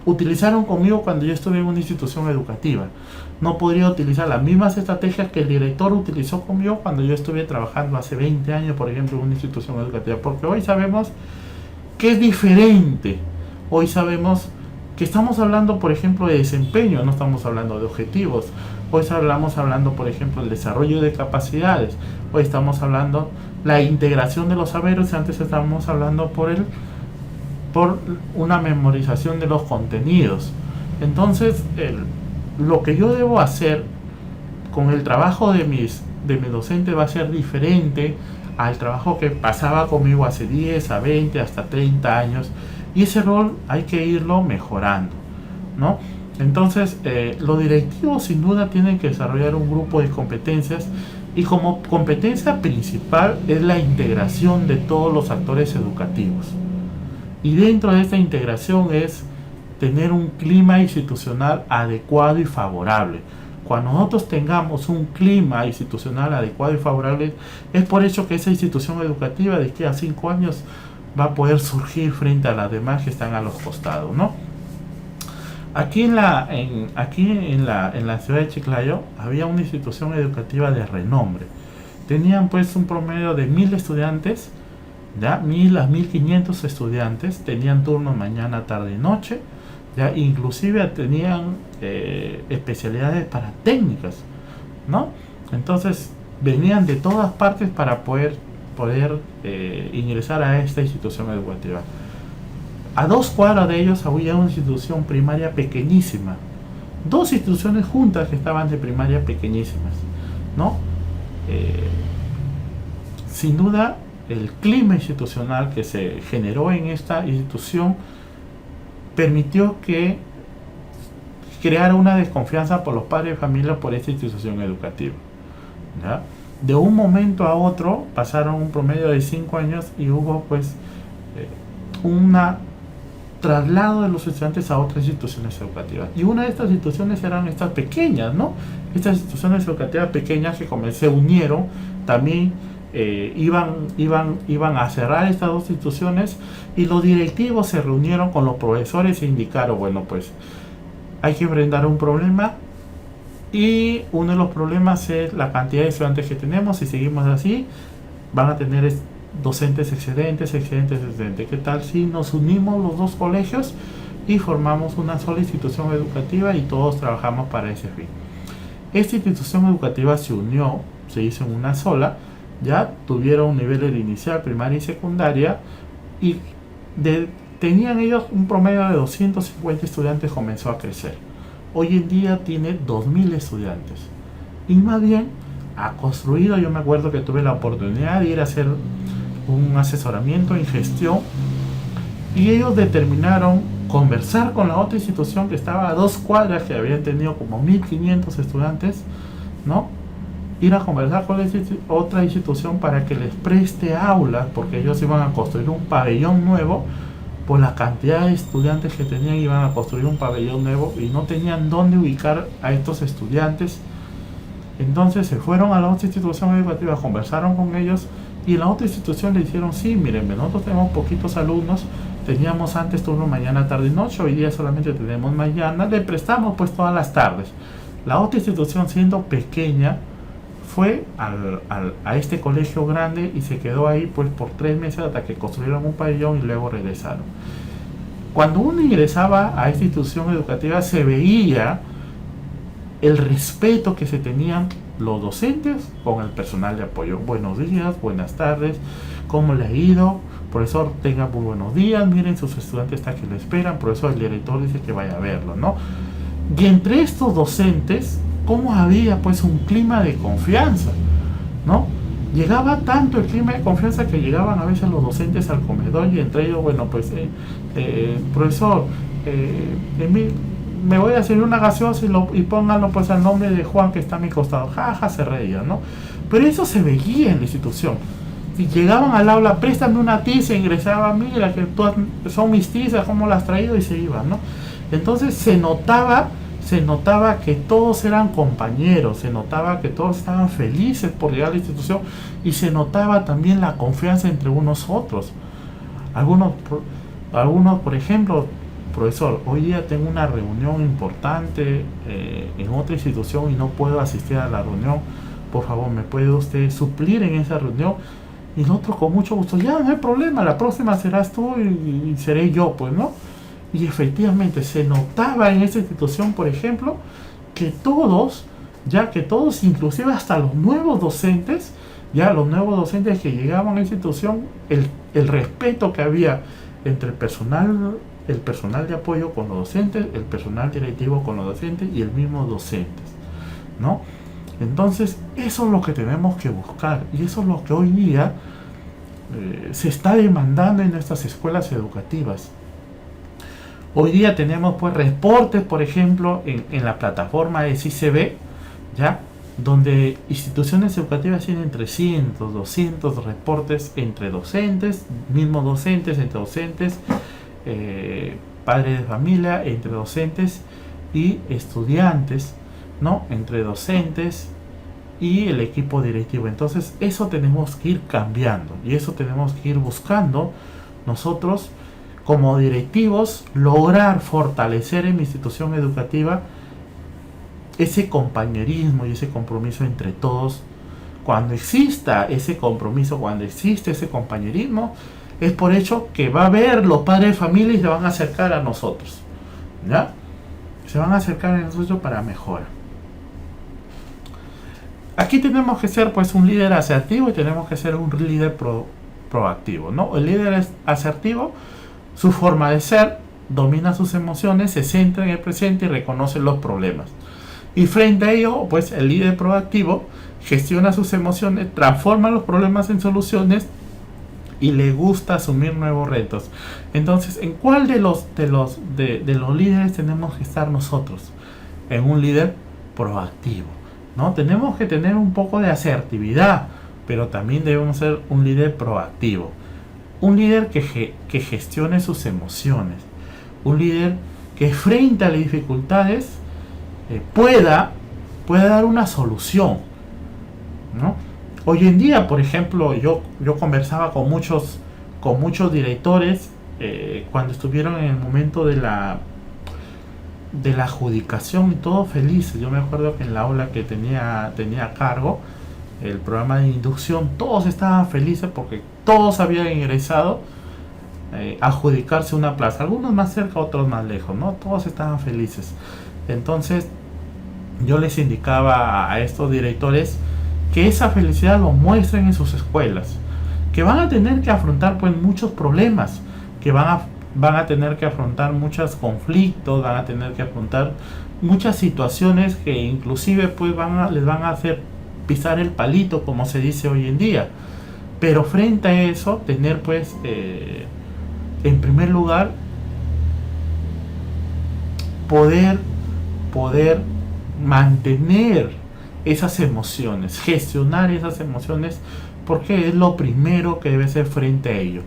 [SPEAKER 1] utilizaron conmigo cuando yo estuve en una institución educativa. No podría utilizar las mismas estrategias que el director utilizó conmigo cuando yo estuve trabajando hace 20 años, por ejemplo, en una institución educativa. Porque hoy sabemos que es diferente. Hoy sabemos que estamos hablando, por ejemplo, de desempeño, no estamos hablando de objetivos. Hoy estamos hablando, por ejemplo, del desarrollo de capacidades. Hoy estamos hablando la integración de los saberes. Antes estábamos hablando por una memorización de los contenidos. Entonces, lo que yo debo hacer con el trabajo de mi docente va a ser diferente al trabajo que pasaba conmigo hace 10, a 20, hasta 30 años. Y ese rol hay que irlo mejorando, ¿no? Entonces, los directivos sin duda tienen que desarrollar un grupo de competencias, y como competencia principal es la integración de todos los actores educativos. Y dentro de esta integración es tener un clima institucional adecuado y favorable. Cuando nosotros tengamos un clima institucional adecuado y favorable, es por eso que esa institución educativa de aquí a 5 años va a poder surgir frente a las demás que están a los costados, ¿no? Aquí en la ciudad de Chiclayo había una institución educativa de renombre. Tenían pues un promedio de 1000 estudiantes, ¿ya? 1000 a 1500 estudiantes, tenían turnos mañana, tarde y noche, ¿ya? Inclusive tenían especialidades para técnicas, ¿no? Entonces venían de todas partes para poder ingresar a esta institución educativa. A 2 cuadras de ellos había una institución primaria pequeñísima, 2 instituciones juntas que estaban de primaria pequeñísimas, ¿no? Sin duda, el clima institucional que se generó en esta institución permitió que creara una desconfianza por los padres de familia por esta institución educativa, ¿ya? De un momento a otro pasaron un promedio de 5 años y hubo pues un traslado de los estudiantes a otras instituciones educativas. Y una de estas instituciones eran estas pequeñas, ¿no? Estas instituciones educativas pequeñas que como se unieron, también iban a cerrar estas 2 instituciones, y los directivos se reunieron con los profesores e indicaron, bueno, pues hay que enfrentar un problema, y uno de los problemas es la cantidad de estudiantes que tenemos. Si seguimos así, van a tener docentes excedentes. ¿Qué tal si nos unimos los 2 colegios y formamos una sola institución educativa y todos trabajamos para ese fin? Esta institución educativa se unió, se hizo en una sola, ya tuvieron un nivel inicial, primaria y secundaria, y tenían ellos un promedio de 250 estudiantes, comenzó a crecer. Hoy en día tiene 2000 estudiantes, y más bien ha construido. Yo me acuerdo que tuve la oportunidad de ir a hacer un asesoramiento en gestión, y ellos determinaron conversar con la otra institución que estaba a 2 cuadras, que habían tenido como 1500 estudiantes, ¿no? Ir a conversar con la otra institución para que les preste aulas, porque ellos iban a construir un pabellón nuevo. Por la cantidad de estudiantes que tenían, iban a construir un pabellón nuevo y no tenían dónde ubicar a estos estudiantes. Entonces se fueron a la otra institución educativa, conversaron con ellos, y la otra institución le dijeron: sí, miren, nosotros tenemos poquitos alumnos, Teníamos antes turno mañana, tarde y noche, hoy día solamente tenemos mañana, le prestamos pues todas las tardes. La otra institución, siendo pequeña, fue a este colegio grande y se quedó ahí pues por 3 meses hasta que construyeron un pabellón y luego regresaron. Cuando uno ingresaba a esta institución educativa se veía el respeto que se tenían los docentes con el personal de apoyo. Buenos días, buenas tardes, ¿cómo le ha ido? Profesor, tenga muy buenos días, miren, sus estudiantes están que lo esperan, profesor, el director dice que vaya a verlo, ¿no? Y entre estos docentes, ¿cómo había pues un clima de confianza? ¿No? Llegaba tanto el clima de confianza que llegaban a veces los docentes al comedor y entre ellos, bueno, pues, profesor, me voy a servir una gaseosa y pónganlo pues al nombre de Juan que está a mi costado. Jaja, se reía, ¿no? Pero eso se veía en la institución. Y llegaban al aula, préstame una tiza, ingresaban, mira que todas son mis tizas, ¿cómo las has traído? Y se iban, ¿no? Entonces se notaba que todos eran compañeros, se notaba que todos estaban felices por llegar a la institución y se notaba también la confianza entre unos otros. Algunos, por ejemplo, profesor, hoy día tengo una reunión importante en otra institución y no puedo asistir a la reunión, por favor, ¿me puede usted suplir en esa reunión? Y el otro con mucho gusto, ya no hay problema, la próxima serás tú y seré yo, pues, ¿no? Y efectivamente se notaba en esa institución, por ejemplo, que todos, inclusive hasta los nuevos docentes que llegaban a la institución, el respeto que había entre el personal de apoyo con los docentes, el personal directivo con los docentes y el mismo docentes, ¿no? Entonces, eso es lo que tenemos que buscar y eso es lo que hoy día se está demandando en nuestras escuelas educativas. Hoy día tenemos pues reportes, por ejemplo, en la plataforma de CICB, ¿ya? Donde instituciones educativas tienen 300, 200 reportes entre docentes, mismos docentes, entre docentes, padres de familia, entre docentes y estudiantes, ¿no? Entre docentes y el equipo directivo. Entonces eso tenemos que ir cambiando y eso tenemos que ir buscando nosotros como directivos, lograr fortalecer en mi institución educativa ese compañerismo y ese compromiso entre todos. Cuando exista ese compromiso, cuando existe ese compañerismo, es por hecho que va a haber los padres de familia y se van a acercar a nosotros, ¿ya? Se van a acercar a nosotros para mejorar. Aquí tenemos que ser pues un líder asertivo y tenemos que ser un líder proactivo, ¿no? El líder asertivo, su forma de ser, domina sus emociones, se centra en el presente y reconoce los problemas. Y frente a ello, pues el líder proactivo gestiona sus emociones, transforma los problemas en soluciones y le gusta asumir nuevos retos. Entonces, ¿en cuál de los líderes tenemos que estar nosotros? En un líder proactivo, ¿no? Tenemos que tener un poco de asertividad, pero también debemos ser un líder proactivo. Un líder que gestione sus emociones. Un líder que frente a las dificultades pueda dar una solución, ¿no? Hoy en día, por ejemplo, yo conversaba con muchos directores cuando estuvieron en el momento de la adjudicación y todo felices. Yo me acuerdo que en la aula que tenía a cargo el programa de inducción, todos estaban felices porque todos habían ingresado a adjudicarse una plaza, algunos más cerca, otros más lejos, ¿no? Todos estaban felices. Entonces yo les indicaba a estos directores que esa felicidad lo muestren en sus escuelas, que van a tener que afrontar pues muchos problemas, que van a tener que afrontar muchos conflictos, van a tener que afrontar muchas situaciones que inclusive pues les van a hacer pisar el palito, como se dice hoy en día. Pero frente a eso, tener pues en primer lugar poder mantener esas emociones, gestionar esas emociones, porque es lo primero que debe ser frente a ello.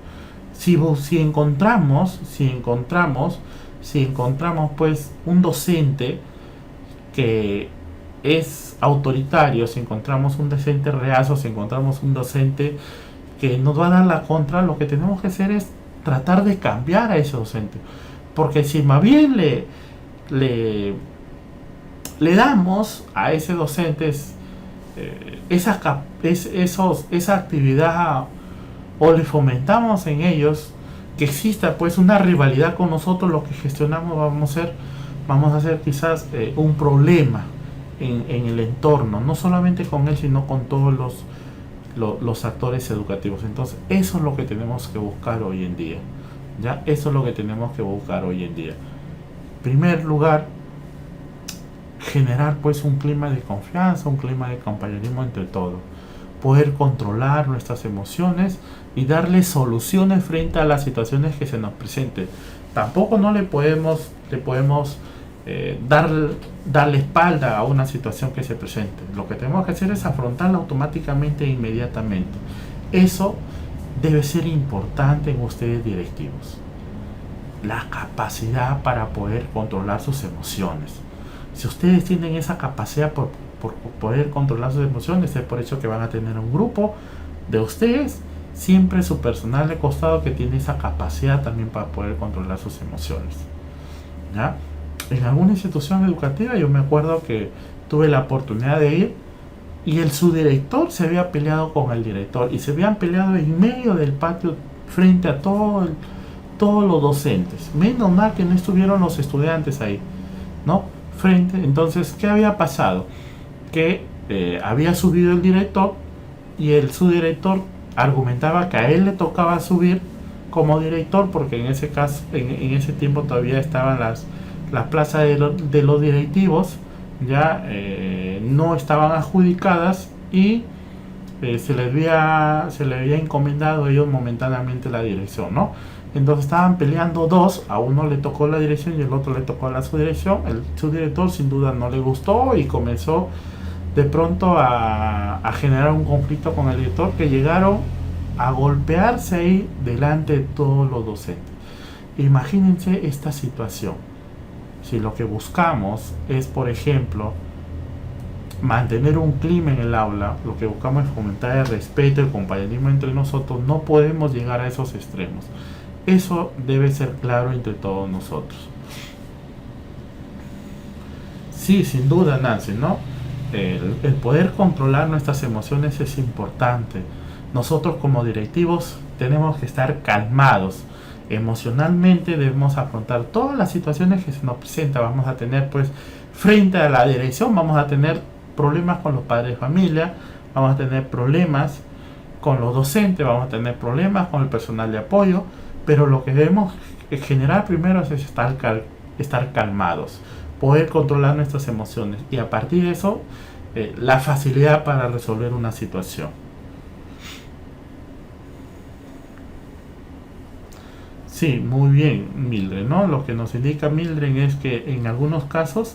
[SPEAKER 1] Si encontramos pues un docente que es autoritario, si encontramos un docente reacio, si encontramos un docente que nos va a dar la contra, lo que tenemos que hacer es tratar de cambiar a ese docente. Porque si más bien le damos a ese docente esa actividad, o le fomentamos en ellos que exista pues una rivalidad con nosotros, lo que gestionamos vamos a ser quizás un problema en el entorno, no solamente con él, sino con todos los actores educativos. Entonces eso es lo que tenemos que buscar hoy en día. ¿Ya? Eso es lo que tenemos que buscar hoy en día. En primer lugar, generar pues un clima de confianza, un clima de compañerismo entre todos, poder controlar nuestras emociones y darle soluciones frente a las situaciones que se nos presenten. Tampoco no le podemos darle espalda a una situación que se presente. Lo que tenemos que hacer es afrontarla automáticamente e inmediatamente. Eso debe ser importante en ustedes directivos. La capacidad para poder controlar sus emociones. Si ustedes tienen esa capacidad por poder controlar sus emociones, es por eso que van a tener un grupo de ustedes, siempre su personal de costado, que tiene esa capacidad también para poder controlar sus emociones. ¿Ya? En alguna institución educativa yo me acuerdo que tuve la oportunidad de ir y el subdirector se había peleado con el director y se habían peleado en medio del patio frente a todos los docentes. Menos mal que no estuvieron los estudiantes ahí, ¿no? Entonces, ¿qué había pasado? Que había subido el director y el subdirector argumentaba que a él le tocaba subir como director, porque en ese caso, en ese tiempo todavía estaban las plazas de los directivos, ya no estaban adjudicadas y se les había encomendado a ellos momentáneamente la dirección, ¿no? Entonces estaban peleando dos, a uno le tocó la dirección y el otro le tocó la subdirección. El subdirector sin duda no le gustó y comenzó de pronto a generar un conflicto con el director, que llegaron a golpearse ahí delante de todos los docentes. Imagínense esta situación. Si lo que buscamos es, por ejemplo, mantener un clima en el aula, lo que buscamos es fomentar el respeto, el compañerismo entre nosotros, no podemos llegar a esos extremos. Eso debe ser claro entre todos nosotros. Sí, sin duda, Nancy, ¿no? El poder controlar nuestras emociones es importante. Nosotros como directivos tenemos que estar calmados. Emocionalmente debemos afrontar todas las situaciones que se nos presentan. Vamos a tener pues frente a la dirección, vamos a tener problemas con los padres de familia, vamos a tener problemas con los docentes, vamos a tener problemas con el personal de apoyo, pero lo que debemos generar primero es estar calmados, poder controlar nuestras emociones y a partir de eso la facilidad para resolver una situación. Sí, muy bien, Mildred, ¿no? Lo que nos indica Mildred es que en algunos casos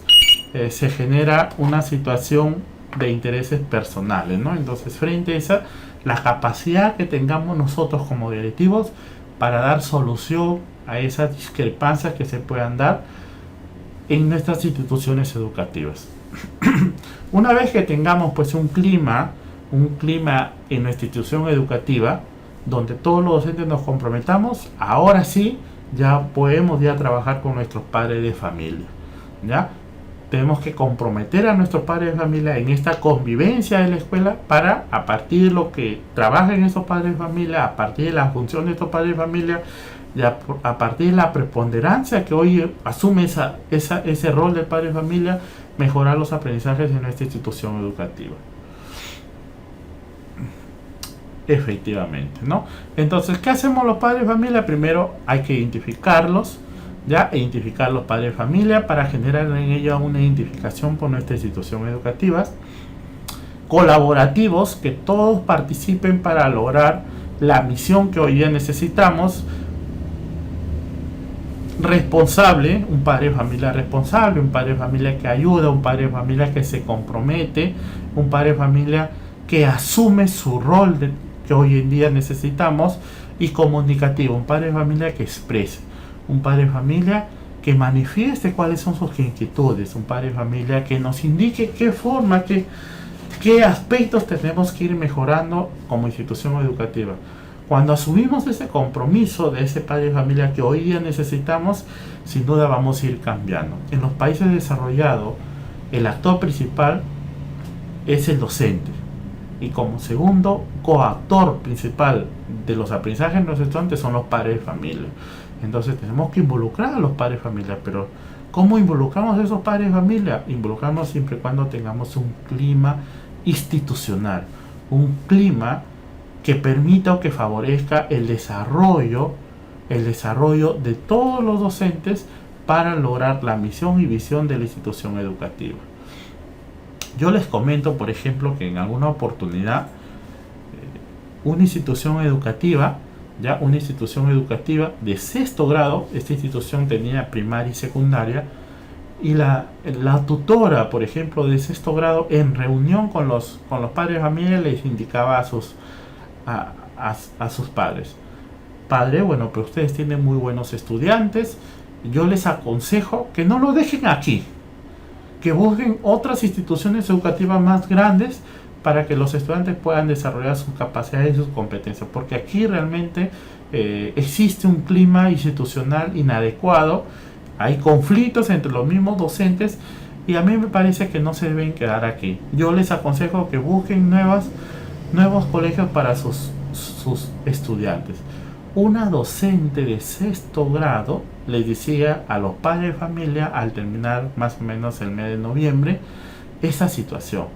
[SPEAKER 1] se genera una situación de intereses personales, ¿no? Entonces, frente a esa, la capacidad que tengamos nosotros como directivos para dar solución a esas discrepancias que se puedan dar en nuestras instituciones educativas. Una vez que tengamos pues un clima en nuestra institución educativa donde todos los docentes nos comprometamos, ahora sí ya podemos trabajar con nuestros padres de familia, ¿ya? Tenemos que comprometer a nuestros padres de familia en esta convivencia de la escuela para, a partir de lo que trabajen esos padres de familia, a partir de la función de estos padres de familia, a partir de la preponderancia que hoy asume ese rol del padre de familia, mejorar los aprendizajes en nuestra institución educativa. Efectivamente, ¿no? Entonces, ¿qué hacemos los padres de familia? Primero hay que identificarlos, identificar los padres de familia para generar en ellos una identificación por nuestra institución educativa. Colaborativos, que todos participen para lograr la misión que hoy día necesitamos. Responsable, un padre de familia responsable, un padre de familia que ayuda, un padre de familia que se compromete, un padre de familia que asume su rol que hoy en día necesitamos, y comunicativo, un padre de familia que exprese, un padre de familia que manifieste cuáles son sus inquietudes, un padre de familia que nos indique qué forma, qué aspectos tenemos que ir mejorando como institución educativa. Cuando asumimos ese compromiso de ese padre de familia que hoy día necesitamos, sin duda vamos a ir cambiando. En los países desarrollados, el actor principal es el docente. Y como segundo coactor principal de los aprendizajes de los estudiantes son los padres de familia. Entonces tenemos que involucrar a los padres de familia, pero ¿cómo involucramos a esos padres de familia? Involucramos siempre y cuando tengamos un clima institucional, un clima que permita o que favorezca el desarrollo de todos los docentes para lograr la misión y visión de la institución educativa. Yo les comento, por ejemplo, que en alguna oportunidad una institución educativa de sexto grado, esta institución tenía primaria y secundaria, y la tutora, por ejemplo, de sexto grado, en reunión con los padres de familia, les indicaba a sus padres: padre, bueno, pero ustedes tienen muy buenos estudiantes, yo les aconsejo que no lo dejen aquí, que busquen otras instituciones educativas más grandes para que los estudiantes puedan desarrollar sus capacidades y sus competencias, porque aquí realmente existe un clima institucional inadecuado, hay conflictos entre los mismos docentes y a mí me parece que no se deben quedar aquí. Yo les aconsejo que busquen nuevos colegios para sus estudiantes. Una docente de sexto grado les decía a los padres de familia al terminar más o menos el mes de noviembre esa situación.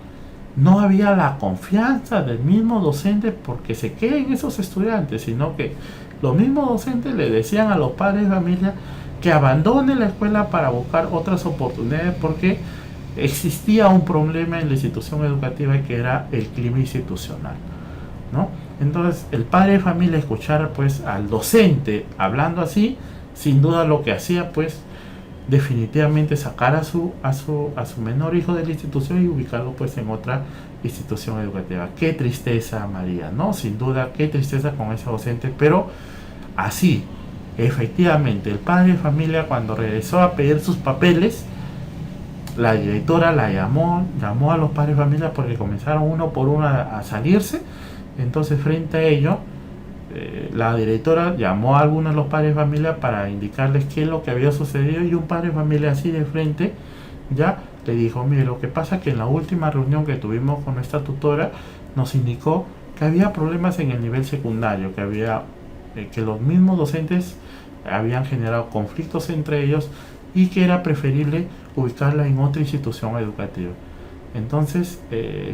[SPEAKER 1] No había la confianza del mismo docente porque se queden esos estudiantes, sino que los mismos docentes le decían a los padres de familia que abandonen la escuela para buscar otras oportunidades porque existía un problema en la institución educativa que era el clima institucional, ¿no? Entonces el padre de familia escuchar pues al docente hablando así, sin duda lo que hacía pues definitivamente sacar a su menor hijo de la institución y ubicarlo pues en otra institución educativa. Qué tristeza, María, ¿no? Sin duda, qué tristeza con ese docente, pero así, efectivamente, el padre de familia cuando regresó a pedir sus papeles, la directora la llamó a los padres de familia porque comenzaron uno por uno a salirse. Entonces frente a ello, la directora llamó a algunos de los padres de familia para indicarles qué es lo que había sucedido, y un padre de familia así de frente ya le dijo: mire, lo que pasa es que en la última reunión que tuvimos con esta tutora nos indicó que había problemas en el nivel secundario, que los mismos docentes habían generado conflictos entre ellos y que era preferible ubicarla en otra institución educativa. Entonces,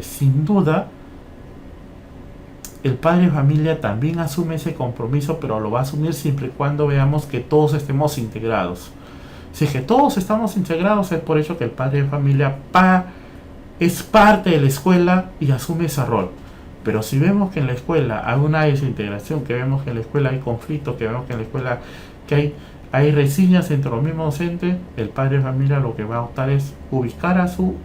[SPEAKER 1] sin duda, el padre de familia también asume ese compromiso, pero lo va a asumir siempre y cuando veamos que todos estemos integrados. Si es que todos estamos integrados, es por eso que el padre de familia es parte de la escuela y asume ese rol. Pero si vemos que en la escuela hay una desintegración, que vemos que en la escuela hay conflictos, que vemos que en la escuela que hay reseñas entre los mismos docentes, el padre de familia lo que va a optar es ubicar a su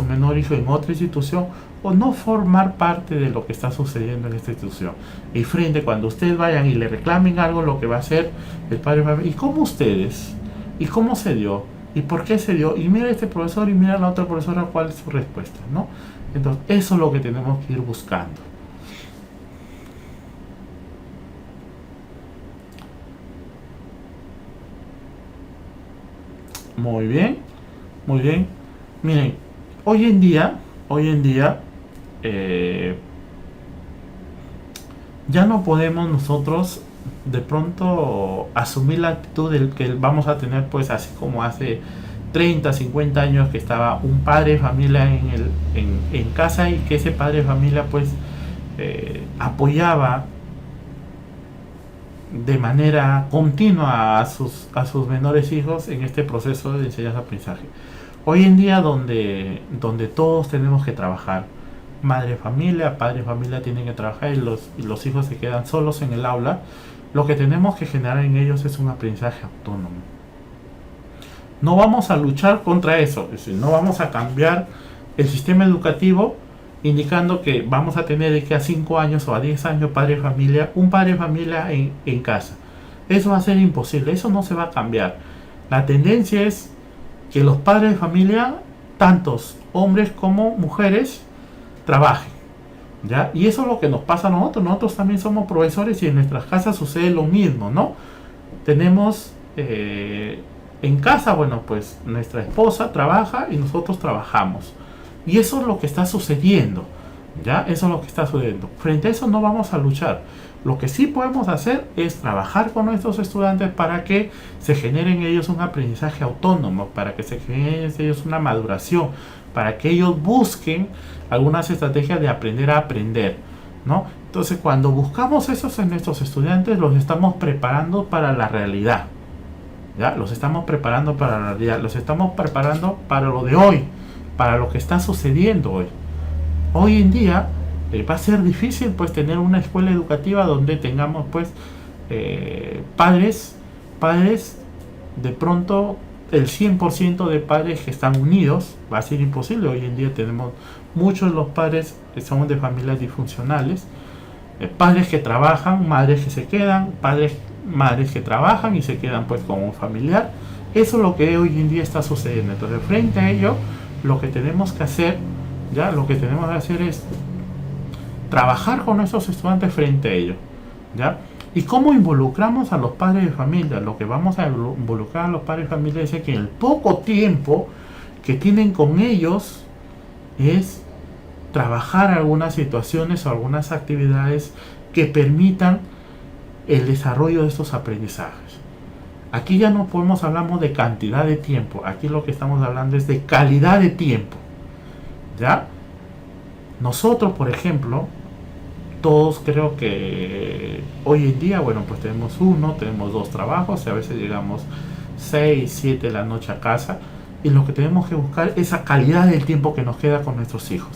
[SPEAKER 1] menor hijo en otra institución o no formar parte de lo que está sucediendo en esta institución. Y frente, cuando ustedes vayan y le reclamen algo, lo que va a hacer el padre de familia: ¿y cómo ustedes? ¿Y cómo se dio? ¿Y por qué se dio? Y mira este profesor y mira la otra profesora, ¿cuál es su respuesta? ¿No? Entonces, eso es lo que tenemos que ir buscando. Muy bien, muy bien. Miren, hoy en día, ya no podemos nosotros de pronto asumir la actitud del que vamos a tener pues así como hace 30, 50 años, que estaba un padre de familia en casa y que ese padre de familia pues apoyaba de manera continua a sus menores hijos en este proceso de enseñanza-aprendizaje. Hoy en día donde todos tenemos que trabajar, madre de familia, padre de familia tienen que trabajar y los hijos se quedan solos en el aula, lo que tenemos que generar en ellos es un aprendizaje autónomo. No vamos a luchar contra eso, es decir, no vamos a cambiar el sistema educativo indicando que vamos a tener de que a 5 años o a 10 años un padre de familia en casa. Eso va a ser imposible, eso no se va a cambiar. La tendencia es que los padres de familia, tantos hombres como mujeres, trabajen. ¿ya? Y eso es lo que nos pasa a nosotros. Nosotros también somos profesores y en nuestras casas sucede lo mismo, ¿no? Tenemos en casa, bueno, pues nuestra esposa trabaja y nosotros trabajamos. Y eso es lo que está sucediendo, ¿ya? Eso es lo que está sucediendo. Frente a eso no vamos a luchar. Lo que sí podemos hacer es trabajar con nuestros estudiantes para que se genere en ellos un aprendizaje autónomo, para que se genere en ellos una maduración, para que ellos busquen algunas estrategias de aprender a aprender, ¿no? Entonces, cuando buscamos eso en nuestros estudiantes, los estamos preparando para la realidad, ¿ya? Los estamos preparando para la realidad, los estamos preparando para lo de hoy, para lo que está sucediendo hoy. Hoy en día va a ser difícil pues tener una escuela educativa donde tengamos pues padres de pronto el 100% de padres que están unidos. Va a ser imposible. Hoy en día tenemos muchos de los padres que son de familias disfuncionales, padres que trabajan, madres que se quedan, madres que trabajan y se quedan pues con un familiar. Eso es lo que hoy en día está sucediendo. Entonces, frente a ello, lo que tenemos que hacer, ya lo que tenemos que hacer es trabajar con nuestros estudiantes frente a ello, ¿ya? ¿Y cómo involucramos a los padres de familia? Lo que vamos a involucrar a los padres de familia es que en el poco tiempo que tienen con ellos es trabajar algunas situaciones o algunas actividades que permitan el desarrollo de estos aprendizajes. Aquí ya no podemos hablar de cantidad de tiempo, aquí lo que estamos hablando es de calidad de tiempo, ¿ya? Nosotros, por ejemplo, todos creo que hoy en día, bueno, pues tenemos dos trabajos y a veces llegamos 6, 7 de la noche a casa, y lo que tenemos que buscar es esa calidad del tiempo que nos queda con nuestros hijos.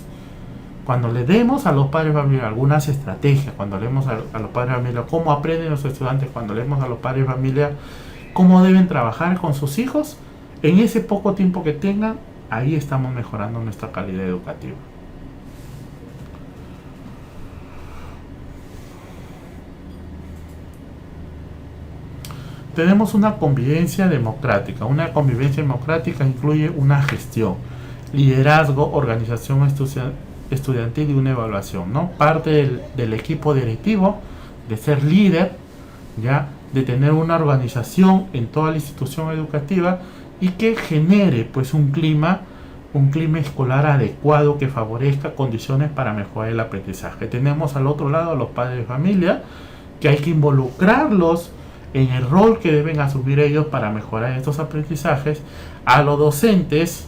[SPEAKER 1] Cuando le demos a los padres de familia algunas estrategias, cuando le demos a los padres de familia cómo aprenden los estudiantes, cuando le demos a los padres de familia cómo deben trabajar con sus hijos, en ese poco tiempo que tengan, ahí estamos mejorando nuestra calidad educativa. Tenemos una convivencia democrática. Una convivencia democrática incluye una gestión, liderazgo, organización estudiantil y una evaluación, ¿no? Parte del equipo directivo, de ser líder, ya, de tener una organización en toda la institución educativa y que genere pues un clima escolar adecuado que favorezca condiciones para mejorar el aprendizaje. Tenemos al otro lado a los padres de familia, que hay que involucrarlos en el rol que deben asumir ellos para mejorar estos aprendizajes, a los docentes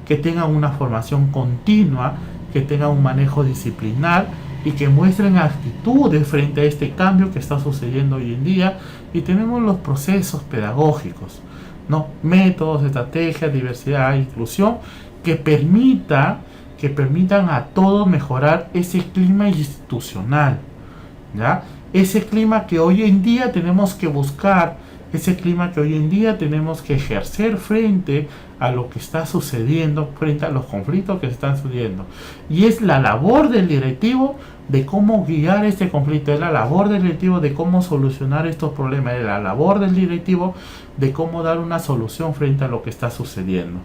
[SPEAKER 1] que tengan una formación continua, que tengan un manejo disciplinar y que muestren actitudes frente a este cambio que está sucediendo hoy en día. Y tenemos los procesos pedagógicos, ¿no? Métodos, estrategias, diversidad, inclusión, que permitan a todos mejorar ese clima institucional, ¿ya? Ese clima que hoy en día tenemos que buscar, ese clima que hoy en día tenemos que ejercer frente a lo que está sucediendo, frente a los conflictos que se están sucediendo. Y es la labor del directivo de cómo guiar este conflicto, es la labor del directivo de cómo solucionar estos problemas, es la labor del directivo de cómo dar una solución frente a lo que está sucediendo.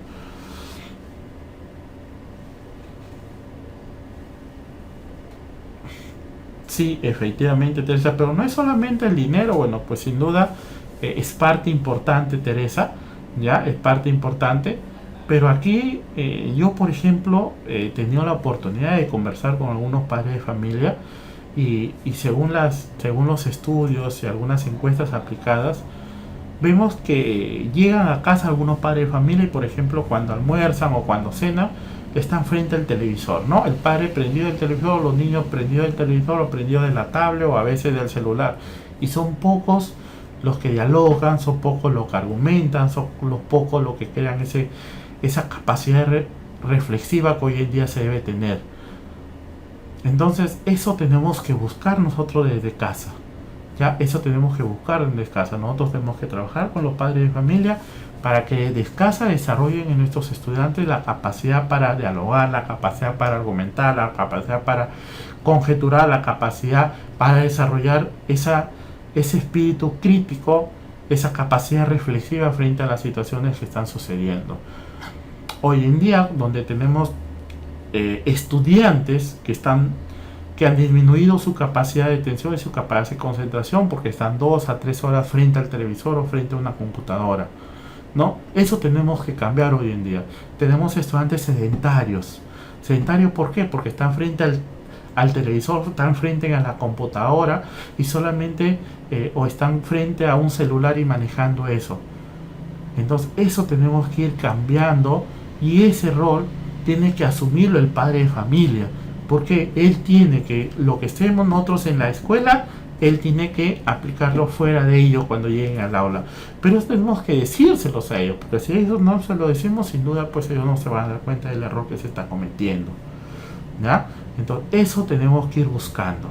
[SPEAKER 1] Sí, efectivamente, Teresa, pero no es solamente el dinero. Bueno, pues sin duda es parte importante, Teresa, ya es parte importante, pero aquí yo, por ejemplo, he tenido la oportunidad de conversar con algunos padres de familia y según los estudios y algunas encuestas aplicadas, vemos que llegan a casa algunos padres de familia y, por ejemplo, cuando almuerzan o cuando cenan, están frente al televisor, ¿no? El padre prendido del televisor, los niños prendidos del televisor o prendidos de la tablet o a veces del celular. Y son pocos los que dialogan, son pocos los que argumentan, son los pocos los que crean esa capacidad reflexiva que hoy en día se debe tener. Entonces, eso tenemos que buscar nosotros desde casa. Ya, eso tenemos que buscar desde casa. Nosotros tenemos que trabajar con los padres de familia para que desde casa desarrollen en nuestros estudiantes la capacidad para dialogar, la capacidad para argumentar, la capacidad para conjeturar, la capacidad para desarrollar ese espíritu crítico, esa capacidad reflexiva frente a las situaciones que están sucediendo. Hoy en día, donde tenemos estudiantes que que han disminuido su capacidad de atención y su capacidad de concentración porque están 2 a 3 horas frente al televisor o frente a una computadora, ¿no? Eso tenemos que cambiar hoy en día. Tenemos estudiantes sedentarios. ¿Sedentarios por qué? Porque están frente al televisor, están frente a la computadora y solamente o están frente a un celular y manejando eso. Entonces eso tenemos que ir cambiando y ese rol tiene que asumirlo el padre de familia, porque él tiene que, lo que estemos nosotros en la escuela, él tiene que aplicarlo fuera de ello cuando lleguen al aula. Pero tenemos que decírselos a ellos, porque si ellos no se lo decimos, sin duda, pues ellos no se van a dar cuenta del error que se está cometiendo, ¿ya? Entonces, eso tenemos que ir buscando.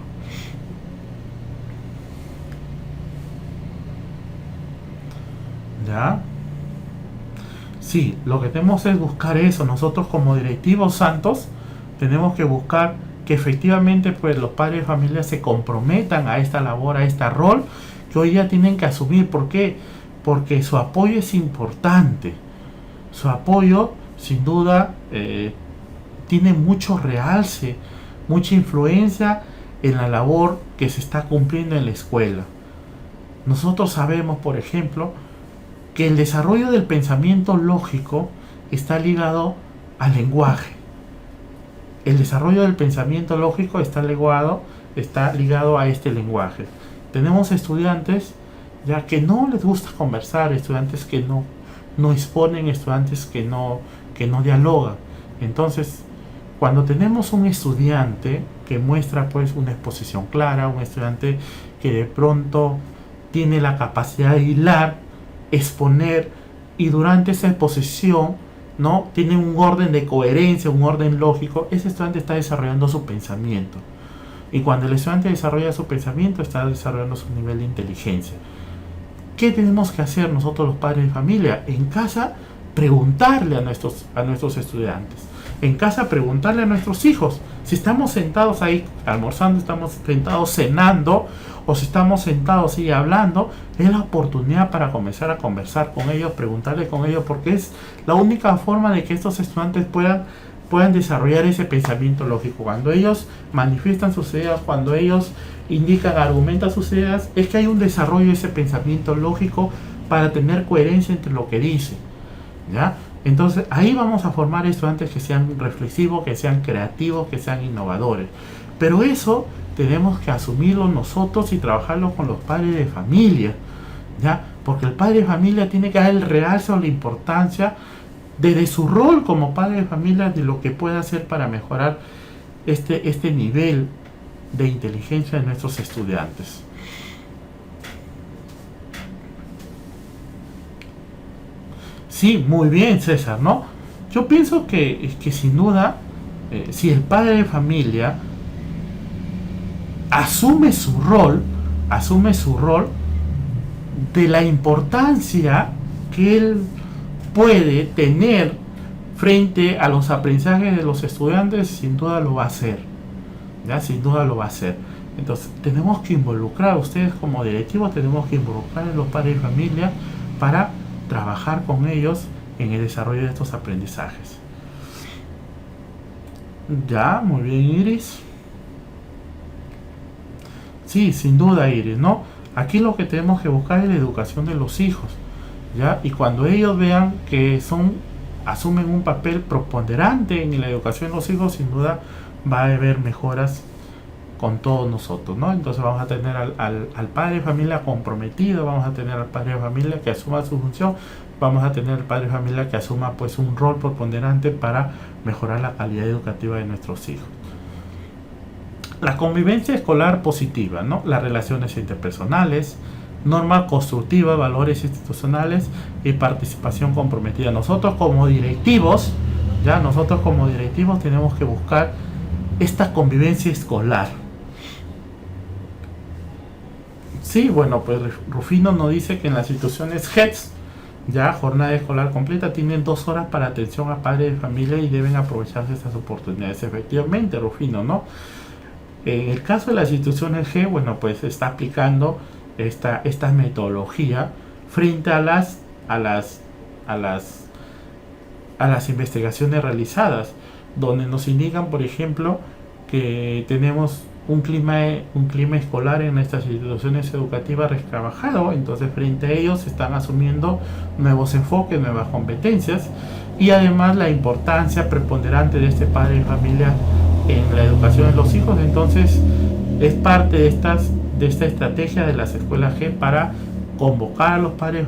[SPEAKER 1] ¿Ya? Sí, lo que tenemos es buscar eso. Nosotros como directivos santos tenemos que buscar que efectivamente pues los padres de familia se comprometan a esta labor, a este rol que hoy ya tienen que asumir. ¿Por qué? Porque su apoyo es importante. Su apoyo sin duda tiene mucho realce, mucha influencia en la labor que se está cumpliendo en la escuela. Nosotros sabemos, por ejemplo, que el desarrollo del pensamiento lógico está ligado al lenguaje. El desarrollo del pensamiento lógico está ligado a este lenguaje. Tenemos estudiantes ya que no les gusta conversar, estudiantes que no exponen, estudiantes que no dialogan. Entonces, cuando tenemos un estudiante que muestra pues una exposición clara, un estudiante que de pronto tiene la capacidad de hilar, exponer y durante esa exposición, ¿no?, tiene un orden de coherencia, un orden lógico, ese estudiante está desarrollando su pensamiento. Y cuando el estudiante desarrolla su pensamiento, está desarrollando su nivel de inteligencia. ¿Qué tenemos que hacer nosotros los padres de familia? En casa, preguntarle a nuestros estudiantes. En casa, preguntarle a nuestros hijos. Si estamos sentados ahí almorzando, estamos sentados cenando, o si estamos sentados ahí hablando, es la oportunidad para comenzar a conversar con ellos, preguntarle con ellos, porque es la única forma de que estos estudiantes puedan desarrollar ese pensamiento lógico. Cuando ellos manifiestan sus ideas, cuando ellos indican, argumentan sus ideas, es que hay un desarrollo de ese pensamiento lógico para tener coherencia entre lo que dice, ¿ya? Entonces ahí vamos a formar estudiantes que sean reflexivos, que sean creativos, que sean innovadores. Pero eso tenemos que asumirlo nosotros y trabajarlo con los padres de familia, ¿ya? Porque el padre de familia tiene que dar el realce o la importancia desde su rol como padre de familia de lo que puede hacer para mejorar este nivel de inteligencia de nuestros estudiantes. Sí, muy bien, César, ¿no? Yo pienso que sin duda, si el padre de familia asume su rol de la importancia que él puede tener frente a los aprendizajes de los estudiantes, sin duda lo va a hacer, ¿ya? Sin duda lo va a hacer. Entonces, tenemos que involucrar, ustedes como directivos, tenemos que involucrar a los padres de familia para trabajar con ellos en el desarrollo de estos aprendizajes. Ya, muy bien, Iris. Sí, sin duda, Iris, ¿no? Aquí lo que tenemos que buscar es la educación de los hijos, ¿ya? Y cuando ellos vean que asumen un papel preponderante en la educación de los hijos, sin duda va a haber mejoras con todos nosotros, ¿no? Entonces vamos a tener al padre de familia comprometido, vamos a tener al padre de familia que asuma su función, vamos a tener al padre de familia que asuma pues un rol preponderante para mejorar la calidad educativa de nuestros hijos. La convivencia escolar positiva, ¿no? Las relaciones interpersonales, norma constructiva, valores institucionales y participación comprometida. Nosotros como directivos tenemos que buscar esta convivencia escolar. Sí, bueno, pues Rufino nos dice que en las instituciones HETS, ya jornada escolar completa, tienen 2 horas para atención a padres de familia y deben aprovecharse estas oportunidades. Efectivamente, Rufino, ¿no? En el caso de las instituciones G, bueno, pues está aplicando esta metodología frente a las investigaciones realizadas, donde nos indican, por ejemplo, que tenemos un clima escolar en estas instituciones educativas retrabajado. Entonces, frente a ellos se están asumiendo nuevos enfoques, nuevas competencias, y además la importancia preponderante de este padre de familia en la educación de los hijos. Entonces, es parte de esta estrategia de las escuelas G para convocar a los padres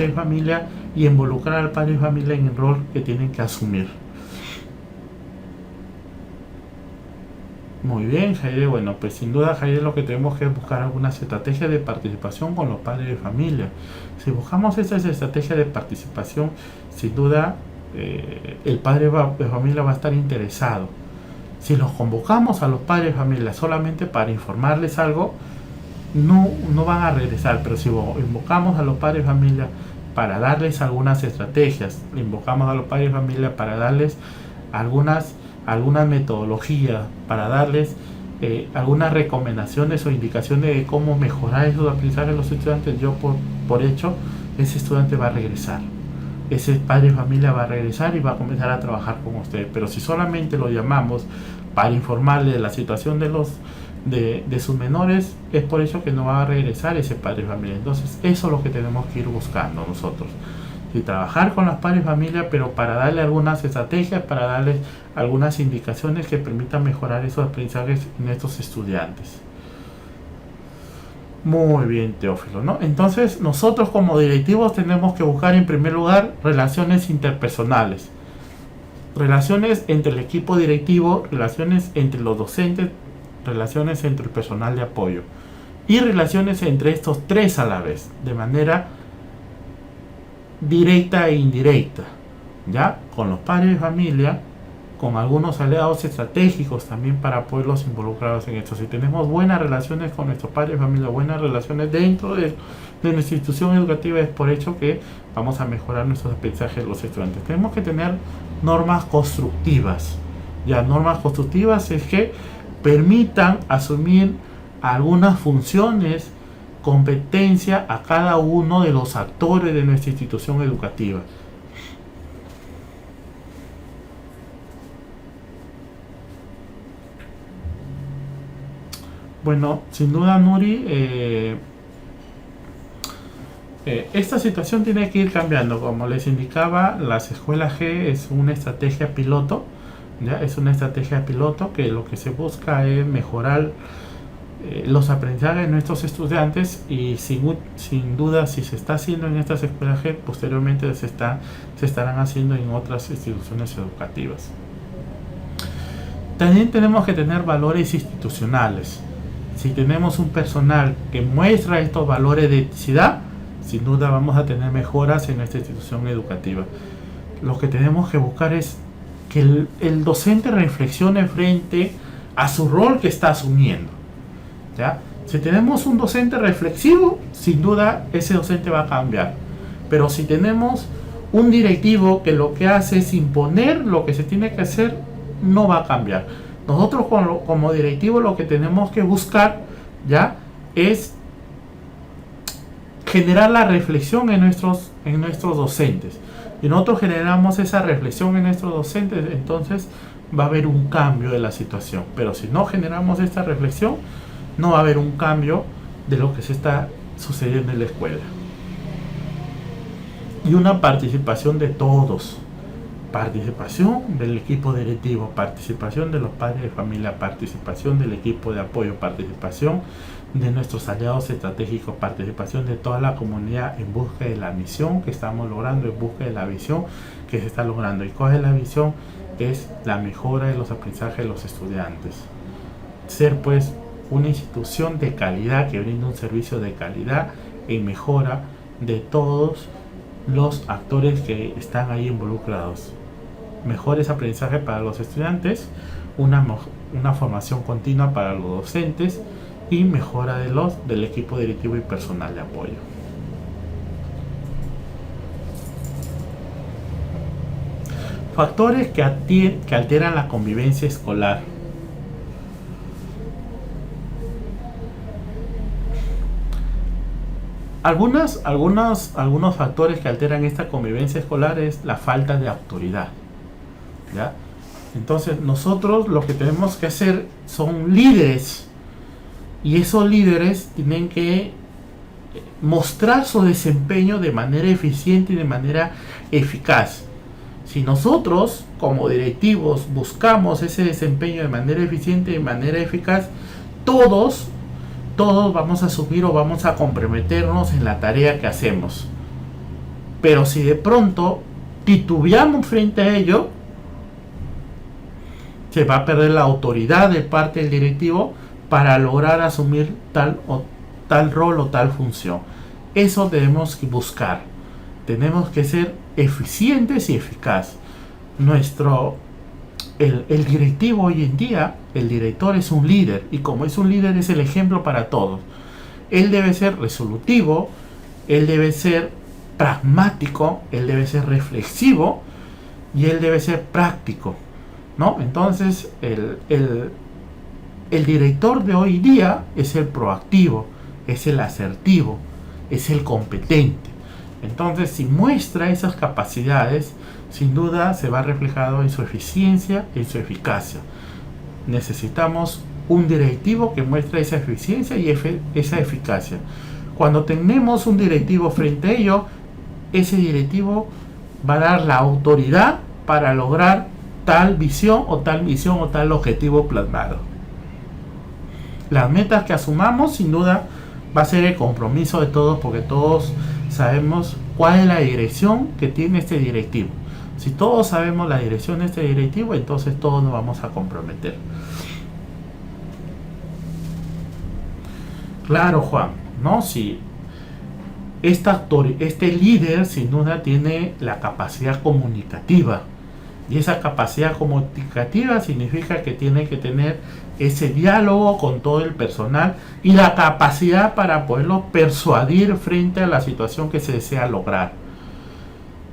[SPEAKER 1] de familia y involucrar al padre de familia en el rol que tienen que asumir. Muy bien, Jaide. Bueno, pues sin duda, Jaide, lo que tenemos que buscar algunas estrategias de participación con los padres de familia. Si buscamos esas estrategias de participación, sin duda el padre de familia va a estar interesado. Si los convocamos a los padres de familia solamente para informarles algo, no van a regresar. Pero si invocamos a los padres de familia para darles algunas estrategias, invocamos a los padres de familia para darles algunas metodologías, para darles algunas recomendaciones o indicaciones de cómo mejorar esos aprendizajes de los estudiantes, yo por hecho, ese estudiante va a regresar. Ese padre de familia va a regresar y va a comenzar a trabajar con usted. Pero si solamente lo llamamos para informarle de la situación de sus menores, es por eso que no va a regresar ese padre de familia. Entonces, eso es lo que tenemos que ir buscando nosotros. Y trabajar con los padres de familia, pero para darle algunas estrategias, para darles algunas indicaciones que permitan mejorar esos aprendizajes en estos estudiantes. Muy bien, Teófilo, ¿no? Entonces, nosotros como directivos tenemos que buscar en primer lugar relaciones interpersonales. Relaciones entre el equipo directivo, relaciones entre los docentes, relaciones entre el personal de apoyo. Y relaciones entre estos tres a la vez, de manera directa e indirecta, ya con los padres de familia, con algunos aliados estratégicos también para poderlos involucrados en esto. Si tenemos buenas relaciones con nuestros padres de familia, buenas relaciones dentro de nuestra institución educativa, es por hecho que vamos a mejorar nuestros aprendizajes de los estudiantes. Tenemos que tener normas constructivas. Ya, normas constructivas es que permitan asumir algunas funciones, competencia a cada uno de los actores de nuestra institución educativa. Bueno, sin duda, Nuri, esta situación tiene que ir cambiando. Como les indicaba, las escuelas G es una estrategia piloto, ¿ya? Es una estrategia piloto que lo que se busca es mejorar los aprendizajes de nuestros estudiantes, y sin duda, si se está haciendo en estas escuelas G, posteriormente se estarán haciendo en otras instituciones educativas. También tenemos que tener valores institucionales. Si tenemos un personal que muestra estos valores de eticidad, sin duda vamos a tener mejoras en nuestra institución educativa. Lo que tenemos que buscar es que el docente reflexione frente a su rol que está asumiendo, ¿ya? Si tenemos un docente reflexivo, sin duda ese docente va a cambiar. Pero si tenemos un directivo que lo que hace es imponer lo que se tiene que hacer, no va a cambiar. Nosotros como directivo lo que tenemos que buscar, ¿ya?, es generar la reflexión en nuestros docentes. Y nosotros generamos esa reflexión en nuestros docentes, entonces va a haber un cambio de la situación. Pero si no generamos esta reflexión, no va a haber un cambio de lo que se está sucediendo en la escuela. Y una participación de todos. Participación del equipo directivo, participación de los padres de familia, participación del equipo de apoyo, participación de nuestros aliados estratégicos, participación de toda la comunidad en busca de la misión que estamos logrando, en busca de la visión que se está logrando. ¿Y cuál es la visión? Es la mejora de los aprendizajes de los estudiantes. Ser pues una institución de calidad que brinda un servicio de calidad en mejora de todos los actores que están ahí involucrados. Mejores aprendizajes para los estudiantes, una formación continua para los docentes y mejora del equipo directivo y personal de apoyo. Factores que alteran la convivencia escolar. Algunos factores que alteran esta convivencia escolar es la falta de autoridad, ¿ya? Entonces nosotros lo que tenemos que hacer son líderes, y esos líderes tienen que mostrar su desempeño de manera eficiente y de manera eficaz. Si nosotros como directivos buscamos ese desempeño de manera eficiente y de manera eficaz, todos vamos a asumir o vamos a comprometernos en la tarea que hacemos. Pero si de pronto titubeamos frente a ello, se va a perder la autoridad de parte del directivo para lograr asumir tal rol o tal función. Eso debemos buscar. Tenemos que ser eficientes y eficaces. El directivo hoy en día, el director es un líder, y como es un líder es el ejemplo para todos. Él debe ser resolutivo, él debe ser pragmático, él debe ser reflexivo y él debe ser práctico, ¿no? Entonces el director de hoy día es el proactivo, es el asertivo, es el competente. Entonces, si muestra esas capacidades, sin duda se va reflejado en su eficiencia, en su eficacia. Necesitamos un directivo que muestre esa eficiencia y esa eficacia. Cuando tenemos un directivo frente a ello, ese directivo va a dar la autoridad para lograr tal visión o tal misión o tal objetivo plasmado. Las metas que asumamos, sin duda, va a ser el compromiso de todos, porque todos sabemos cuál es la dirección que tiene este directivo. Si todos sabemos la dirección de este directivo, entonces todos nos vamos a comprometer. Claro, Juan, ¿no? Si este líder sin duda tiene la capacidad comunicativa, y esa capacidad comunicativa significa que tiene que tener ese diálogo con todo el personal y la capacidad para poderlo persuadir frente a la situación que se desea lograr,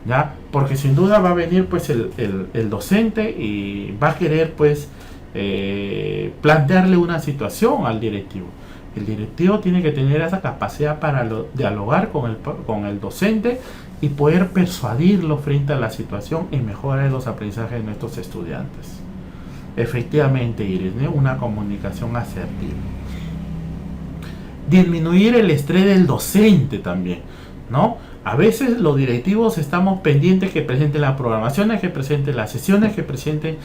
[SPEAKER 1] ¿ya? Porque sin duda va a venir pues el docente y va a querer pues plantearle una situación al directivo. El directivo tiene que tener esa capacidad para dialogar con el docente y poder persuadirlo frente a la situación y mejorar los aprendizajes de nuestros estudiantes. Efectivamente, Iris, ¿no? Una comunicación asertiva. Disminuir el estrés del docente también, ¿no? A veces los directivos estamos pendientes que presenten las programaciones, que presenten las sesiones, que presenten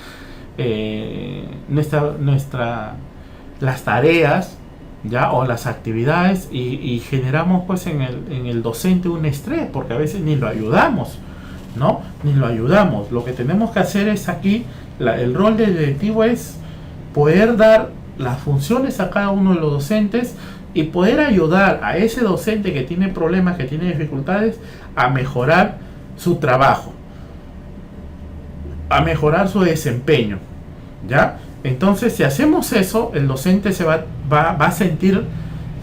[SPEAKER 1] las tareas, ¿ya? O las actividades, y generamos pues en el docente un estrés, porque a veces ni lo ayudamos, ¿no? Ni lo ayudamos. Lo que tenemos que hacer es aquí, el rol del directivo es poder dar las funciones a cada uno de los docentes y poder ayudar a ese docente que tiene problemas, que tiene dificultades, a mejorar su trabajo, a mejorar su desempeño, ¿ya? Entonces, si hacemos eso, el docente se va a sentir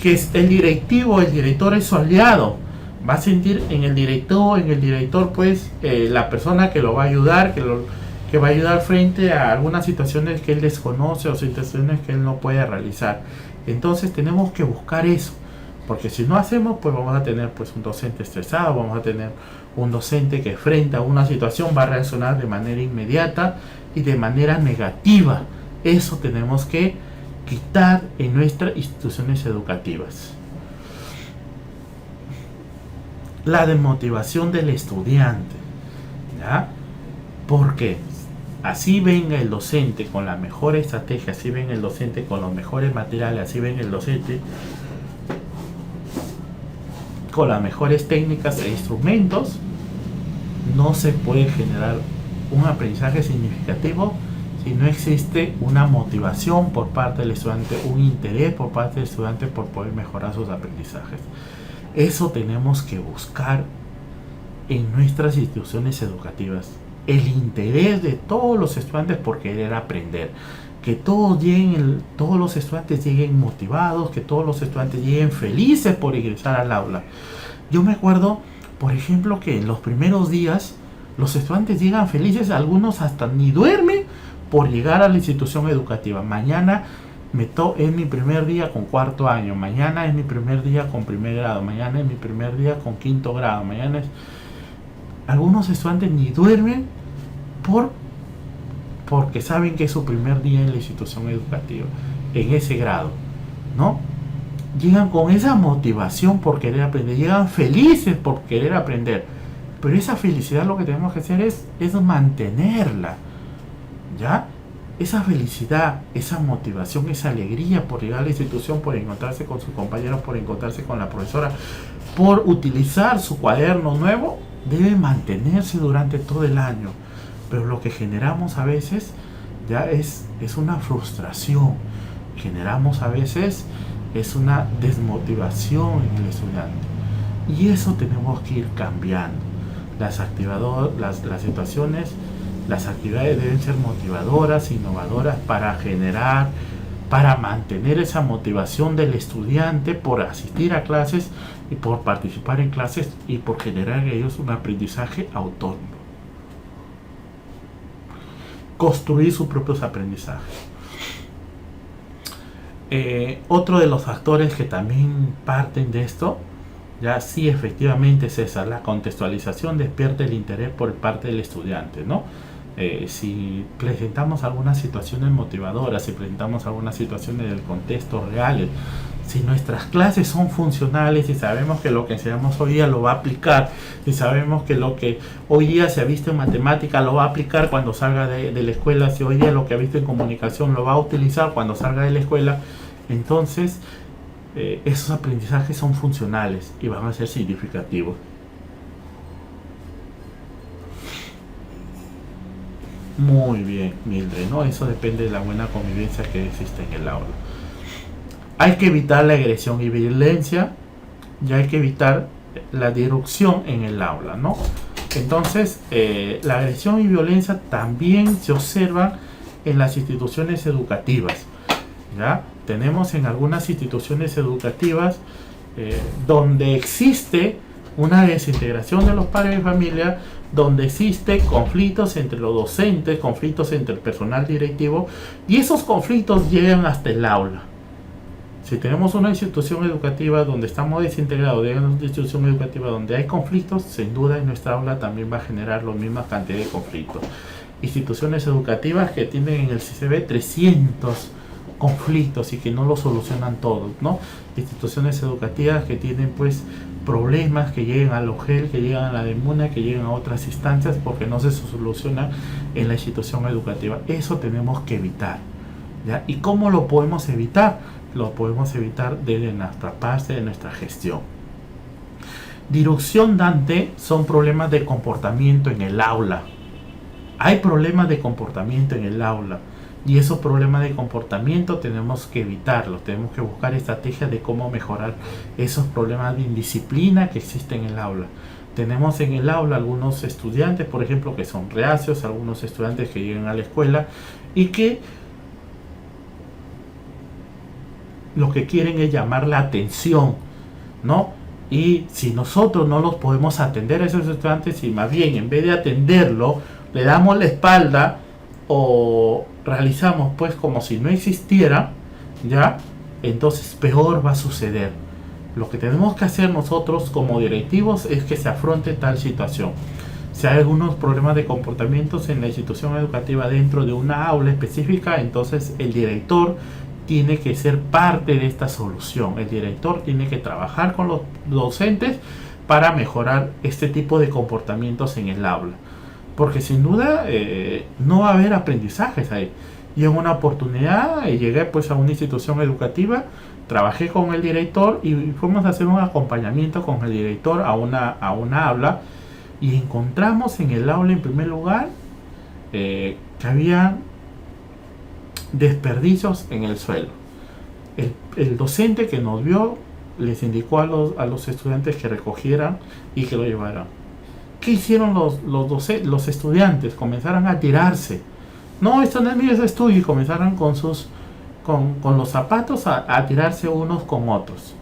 [SPEAKER 1] que es el director es su aliado. Va a sentir en el director pues la persona que lo va a ayudar, que va a ayudar frente a algunas situaciones que él desconoce o situaciones que él no puede realizar. Entonces tenemos que buscar eso, porque si no hacemos, pues vamos a tener pues un docente estresado, vamos a tener un docente que frente a una situación va a reaccionar de manera inmediata y de manera negativa. Eso tenemos que quitar en nuestras instituciones educativas. La desmotivación del estudiante, ¿ya? Porque así venga el docente con la mejor estrategia, así venga el docente con los mejores materiales, así venga el docente con las mejores técnicas e instrumentos, no se puede generar un aprendizaje significativo si no existe una motivación por parte del estudiante, un interés por parte del estudiante por poder mejorar sus aprendizajes. Eso tenemos que buscar en nuestras instituciones educativas. El interés de todos los estudiantes por querer aprender. Que todos los estudiantes lleguen motivados, que todos los estudiantes lleguen felices por ingresar al aula. Yo me acuerdo, por ejemplo, que en los primeros días los estudiantes llegan felices, algunos hasta ni duermen por llegar a la institución educativa. Mañana es mi primer día con cuarto año, mañana es mi primer día con primer grado, mañana es mi primer día con quinto grado, porque saben que es su primer día en la institución educativa, en ese grado, ¿no? Llegan con esa motivación por querer aprender, llegan felices por querer aprender, pero esa felicidad lo que tenemos que hacer es mantenerla, ¿ya? Esa felicidad, esa motivación, esa alegría por llegar a la institución, por encontrarse con sus compañeros, por encontrarse con la profesora, por utilizar su cuaderno nuevo, debe mantenerse durante todo el año. Pero lo que generamos a veces ya es una frustración, generamos a veces es una desmotivación en el estudiante, y eso tenemos que ir cambiando. Las situaciones, las actividades deben ser motivadoras, innovadoras, para generar, para mantener esa motivación del estudiante por asistir a clases y por participar en clases y por generar en ellos un aprendizaje autónomo. Construir sus propios aprendizajes. Otro de los factores que también parten de esto, ya sí, efectivamente es esa, la contextualización despierta el interés por parte del estudiante, ¿no? Si presentamos algunas situaciones motivadoras, si presentamos algunas situaciones del contexto reales, si nuestras clases son funcionales, si sabemos que lo que enseñamos hoy día lo va a aplicar, si sabemos que lo que hoy día se ha visto en matemática lo va a aplicar cuando salga de la escuela, si hoy día lo que ha visto en comunicación lo va a utilizar cuando salga de la escuela, entonces esos aprendizajes son funcionales y van a ser significativos. Muy bien, Mildred, ¿no? Eso depende de la buena convivencia que existe en el aula. Hay que evitar la agresión y violencia, y hay que evitar la disrupción en el aula, ¿no? Entonces, la agresión y violencia también se observan en las instituciones educativas, ¿ya? Tenemos en algunas instituciones educativas donde existe una desintegración de los padres de familia, donde existen conflictos entre los docentes, conflictos entre el personal directivo, y esos conflictos llegan hasta el aula. Si tenemos una institución educativa donde estamos desintegrados, de una institución educativa donde hay conflictos, sin duda en nuestra aula también va a generar la misma cantidad de conflictos. Instituciones educativas que tienen en el CCB 300 conflictos y que no lo solucionan todos, ¿no? Instituciones educativas que tienen pues problemas que llegan al OGEL, que llegan a la DEMUNA, que llegan a otras instancias porque no se solucionan en la institución educativa. Eso tenemos que evitar, ¿ya? ¿Y cómo lo podemos evitar? Lo podemos evitar desde nuestra parte, de nuestra gestión. Disrupción Dante son problemas de comportamiento en el aula. Hay problemas de comportamiento en el aula. Y esos problemas de comportamiento tenemos que evitarlos, tenemos que buscar estrategias de cómo mejorar esos problemas de indisciplina que existen en el aula. Tenemos en el aula algunos estudiantes, por ejemplo, que son reacios, algunos estudiantes que llegan a la escuela y que lo que quieren es llamar la atención, ¿no? Y si nosotros no los podemos atender a esos estudiantes y más bien en vez de atenderlo, le damos la espalda o realizamos pues como si no existiera, ¿ya? Entonces peor va a suceder. Lo que tenemos que hacer nosotros como directivos es que se afronte tal situación. Si hay algunos problemas de comportamientos en la institución educativa dentro de una aula específica, entonces el director tiene que ser parte de esta solución. El director tiene que trabajar con los docentes para mejorar este tipo de comportamientos en el aula. Porque sin duda no va a haber aprendizajes ahí. Y en una oportunidad llegué pues a una institución educativa, trabajé con el director y fuimos a hacer un acompañamiento con el director a una aula, y encontramos en el aula en primer lugar que había desperdicios en el suelo. El docente que nos vio les indicó a los estudiantes que recogieran y que lo llevaran. ¿Qué hicieron los estudiantes? Comenzaron a tirarse. No, esto no es mío, eso es tuyo. Y comenzaron con los zapatos a tirarse unos con otros,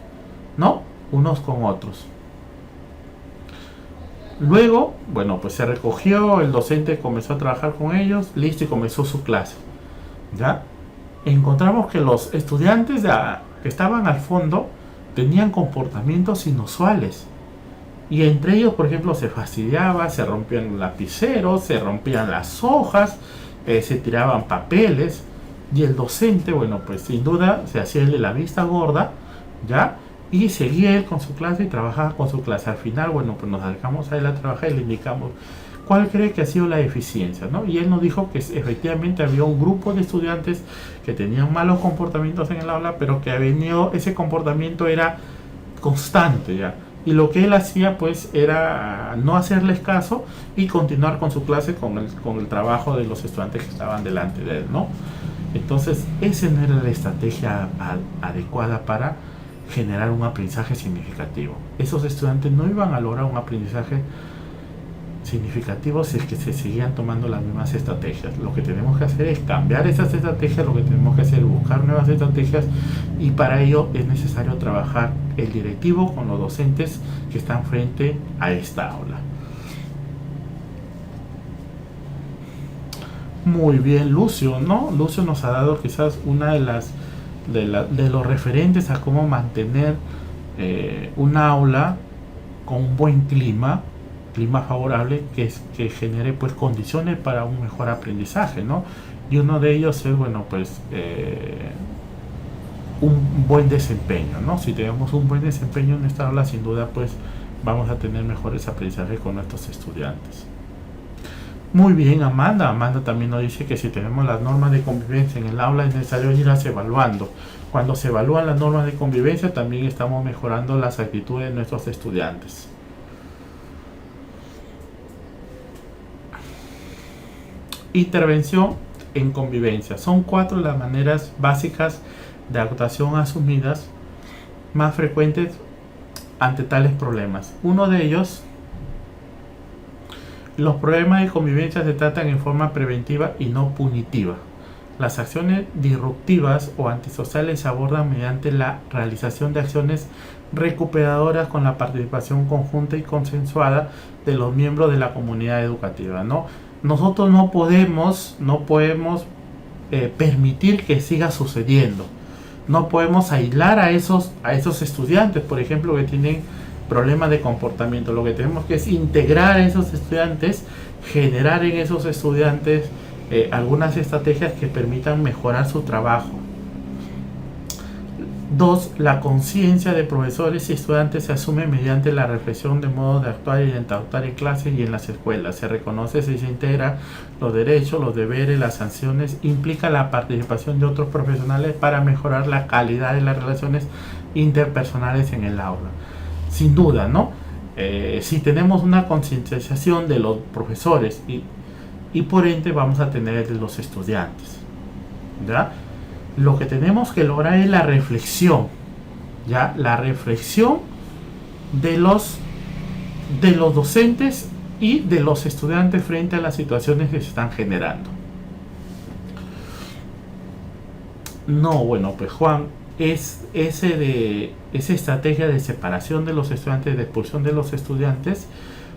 [SPEAKER 1] ¿no? Unos con otros. Luego, bueno, pues se recogió, el docente comenzó a trabajar con ellos, listo, y comenzó su clase, ¿ya? Encontramos que los estudiantes que estaban al fondo tenían comportamientos inusuales. Y entre ellos, por ejemplo, se fastidiaba, se rompían los lapiceros, se rompían las hojas, se tiraban papeles, y el docente, bueno, pues sin duda se hacía el de la vista gorda, ¿ya? Y seguía él con su clase y trabajaba con su clase. Al final, bueno, pues nos acercamos a él a trabajar y le indicamos cuál cree que ha sido la eficiencia, ¿no? Y él nos dijo que efectivamente había un grupo de estudiantes que tenían malos comportamientos en el aula, pero que ese comportamiento era constante, ¿ya? Y lo que él hacía pues era no hacerles caso y continuar con su clase con el trabajo de los estudiantes que estaban delante de él, ¿no? Entonces esa no era la estrategia adecuada para generar un aprendizaje significativo. Esos estudiantes no iban a lograr un aprendizaje significativo si es que se seguían tomando las mismas estrategias. Lo que tenemos que hacer es cambiar esas estrategias, lo que tenemos que hacer es buscar nuevas estrategias, y para ello es necesario trabajar el directivo con los docentes que están frente a esta aula. Muy bien, Lucio, ¿no? Lucio nos ha dado quizás una de los referentes a cómo mantener un aula con un buen clima favorable que genere pues condiciones para un mejor aprendizaje, ¿no? Y uno de ellos es, bueno, pues un buen desempeño, ¿no? Si tenemos un buen desempeño en esta aula, sin duda pues vamos a tener mejores aprendizajes con nuestros estudiantes. Muy bien, Amanda. Amanda también nos dice que si tenemos las normas de convivencia en el aula es necesario irlas evaluando. Cuando se evalúan las normas de convivencia también estamos mejorando las actitudes de nuestros estudiantes. Intervención en convivencia. Son 4 las maneras básicas de actuación asumidas más frecuentes ante tales problemas. Uno de ellos, los problemas de convivencia se tratan en forma preventiva y no punitiva. Las acciones disruptivas o antisociales se abordan mediante la realización de acciones recuperadoras con la participación conjunta y consensuada de los miembros de la comunidad educativa, ¿no? Nosotros no podemos permitir que siga sucediendo. No podemos aislar a esos estudiantes, por ejemplo, que tienen problemas de comportamiento. Lo que tenemos que es integrar a esos estudiantes, generar en esos estudiantes algunas estrategias que permitan mejorar su trabajo. 2. La conciencia de profesores y estudiantes se asume mediante la reflexión de modos de actuar y de interactuar en clases y en las escuelas. Se reconoce y se integra los derechos, los deberes, las sanciones. Implica la participación de otros profesionales para mejorar la calidad de las relaciones interpersonales en el aula. Sin duda, ¿no? Si tenemos una concientización de los profesores y por ende vamos a tener de los estudiantes, ¿ya? Lo que tenemos que lograr es la reflexión, ¿ya? La reflexión de los docentes y de los estudiantes frente a las situaciones que se están generando. No, bueno, pues Juan, esa estrategia de separación de los estudiantes, de expulsión de los estudiantes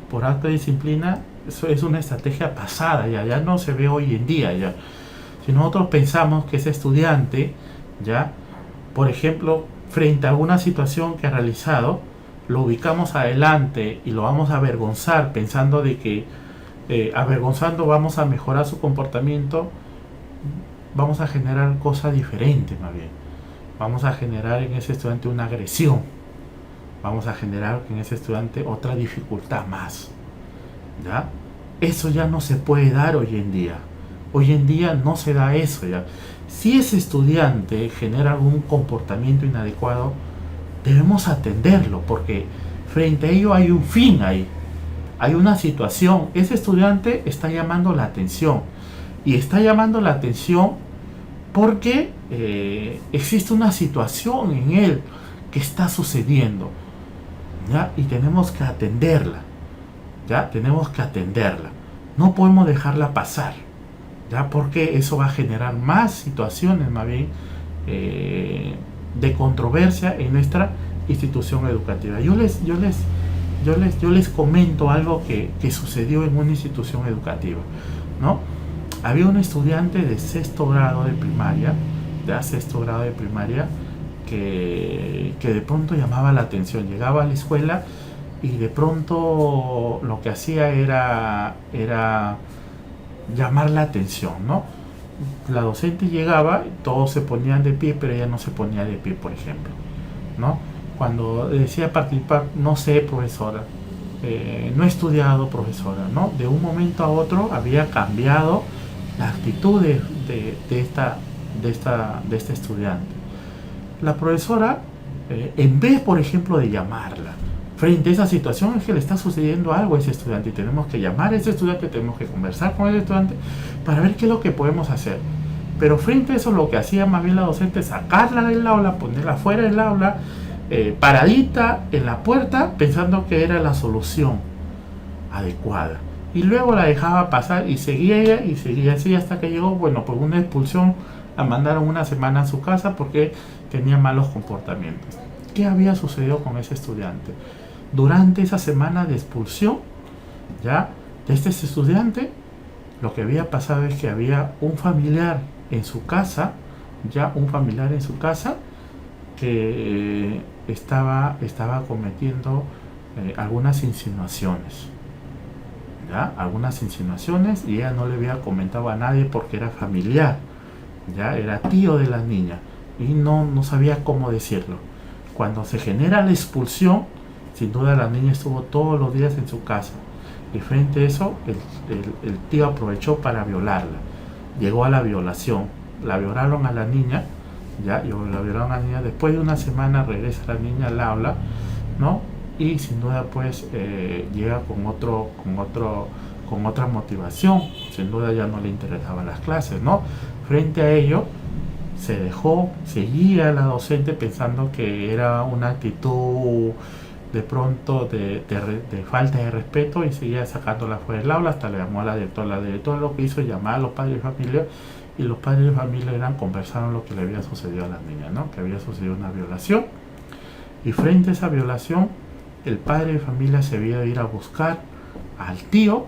[SPEAKER 1] por acto de disciplina, eso es una estrategia pasada, ya no se ve hoy en día, ya. Si nosotros pensamos que ese estudiante, ya, por ejemplo, frente a alguna situación que ha realizado, lo ubicamos adelante y lo vamos a avergonzar pensando de que avergonzando vamos a mejorar su comportamiento, vamos a generar cosas diferentes más bien. Vamos a generar en ese estudiante una agresión. Vamos a generar en ese estudiante otra dificultad más, ¿ya? Eso ya no se puede dar hoy en día. Hoy en día no se da eso, ya. Si ese estudiante genera algún comportamiento inadecuado, debemos atenderlo, porque frente a ello hay un fin ahí. Hay una situación. Ese estudiante está llamando la atención. Y está llamando la atención porque existe una situación en él que está sucediendo, ¿ya? Y tenemos que atenderla. ¿Ya? Tenemos que atenderla. No podemos dejarla pasar, ¿ya? Porque eso va a generar más situaciones, más bien, de controversia en nuestra institución educativa. Yo les comento algo que sucedió en una institución educativa, ¿no? Había un estudiante de sexto grado de primaria, que de pronto llamaba la atención. Llegaba a la escuela y de pronto lo que hacía era llamar la atención, ¿no? La docente llegaba, todos se ponían de pie, pero ella no se ponía de pie, por ejemplo, ¿no? Cuando decía participar, no sé, profesora, no he estudiado, profesora, ¿no? De un momento a otro había cambiado la actitud de este estudiante. La profesora, en vez, por ejemplo, de llamarla, frente a esa situación es que le está sucediendo algo a ese estudiante y tenemos que llamar a ese estudiante, tenemos que conversar con ese estudiante para ver qué es lo que podemos hacer. Pero frente a eso lo que hacía más bien la docente es sacarla del aula, ponerla fuera del aula, paradita en la puerta, pensando que era la solución adecuada. Y luego la dejaba pasar y seguía ella y seguía así hasta que llegó, bueno, por una expulsión, la mandaron una semana a su casa porque tenía malos comportamientos. ¿Qué había sucedido con ese estudiante? Durante esa semana de expulsión, ya, de este estudiante, lo que había pasado es que había un familiar en su casa, ya un familiar en su casa, que estaba cometiendo algunas insinuaciones, ¿ya? Algunas insinuaciones, y ella no le había comentado a nadie porque era familiar, ya era tío de la niña y no sabía cómo decirlo. Cuando se genera la expulsión, sin duda la niña estuvo todos los días en su casa y frente a eso el tío aprovechó para violarla. Llegó a la violación, la violaron a la niña, ya, la violaron a la niña. Después de una semana regresa la niña al aula, ¿no? Y sin duda pues llega con otra motivación. Sin duda ya no le interesaban las clases, ¿no? Frente a ello seguía la docente pensando que era una actitud de pronto de falta de respeto y seguía sacándola fuera del aula hasta le llamó a la directora. La directora lo que hizo es llamar a los padres de familia y los padres de familia conversaron lo que le había sucedido a la niña, ¿no? Que había sucedido una violación y frente a esa violación el padre de familia se había de ir a buscar al tío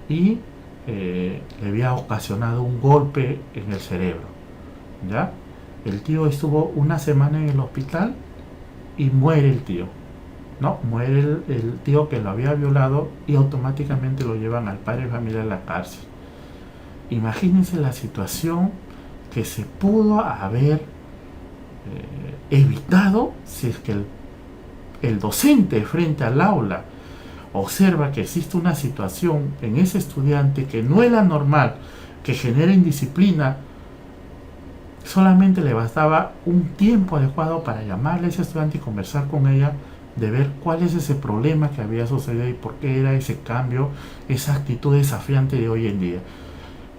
[SPEAKER 1] y le había ocasionado un golpe en el cerebro, ¿ya? El tío estuvo una semana en el hospital y muere el tío, ¿no? Muere el tío que lo había violado y automáticamente lo llevan al padre de familia a la cárcel. Imagínense la situación que se pudo haber evitado si es que el docente frente al aula observa que existe una situación en ese estudiante que no es la normal, que genera indisciplina. Solamente le bastaba un tiempo adecuado para llamarle a ese estudiante y conversar con ella, de ver cuál es ese problema que había sucedido y por qué era ese cambio, esa actitud desafiante de hoy en día.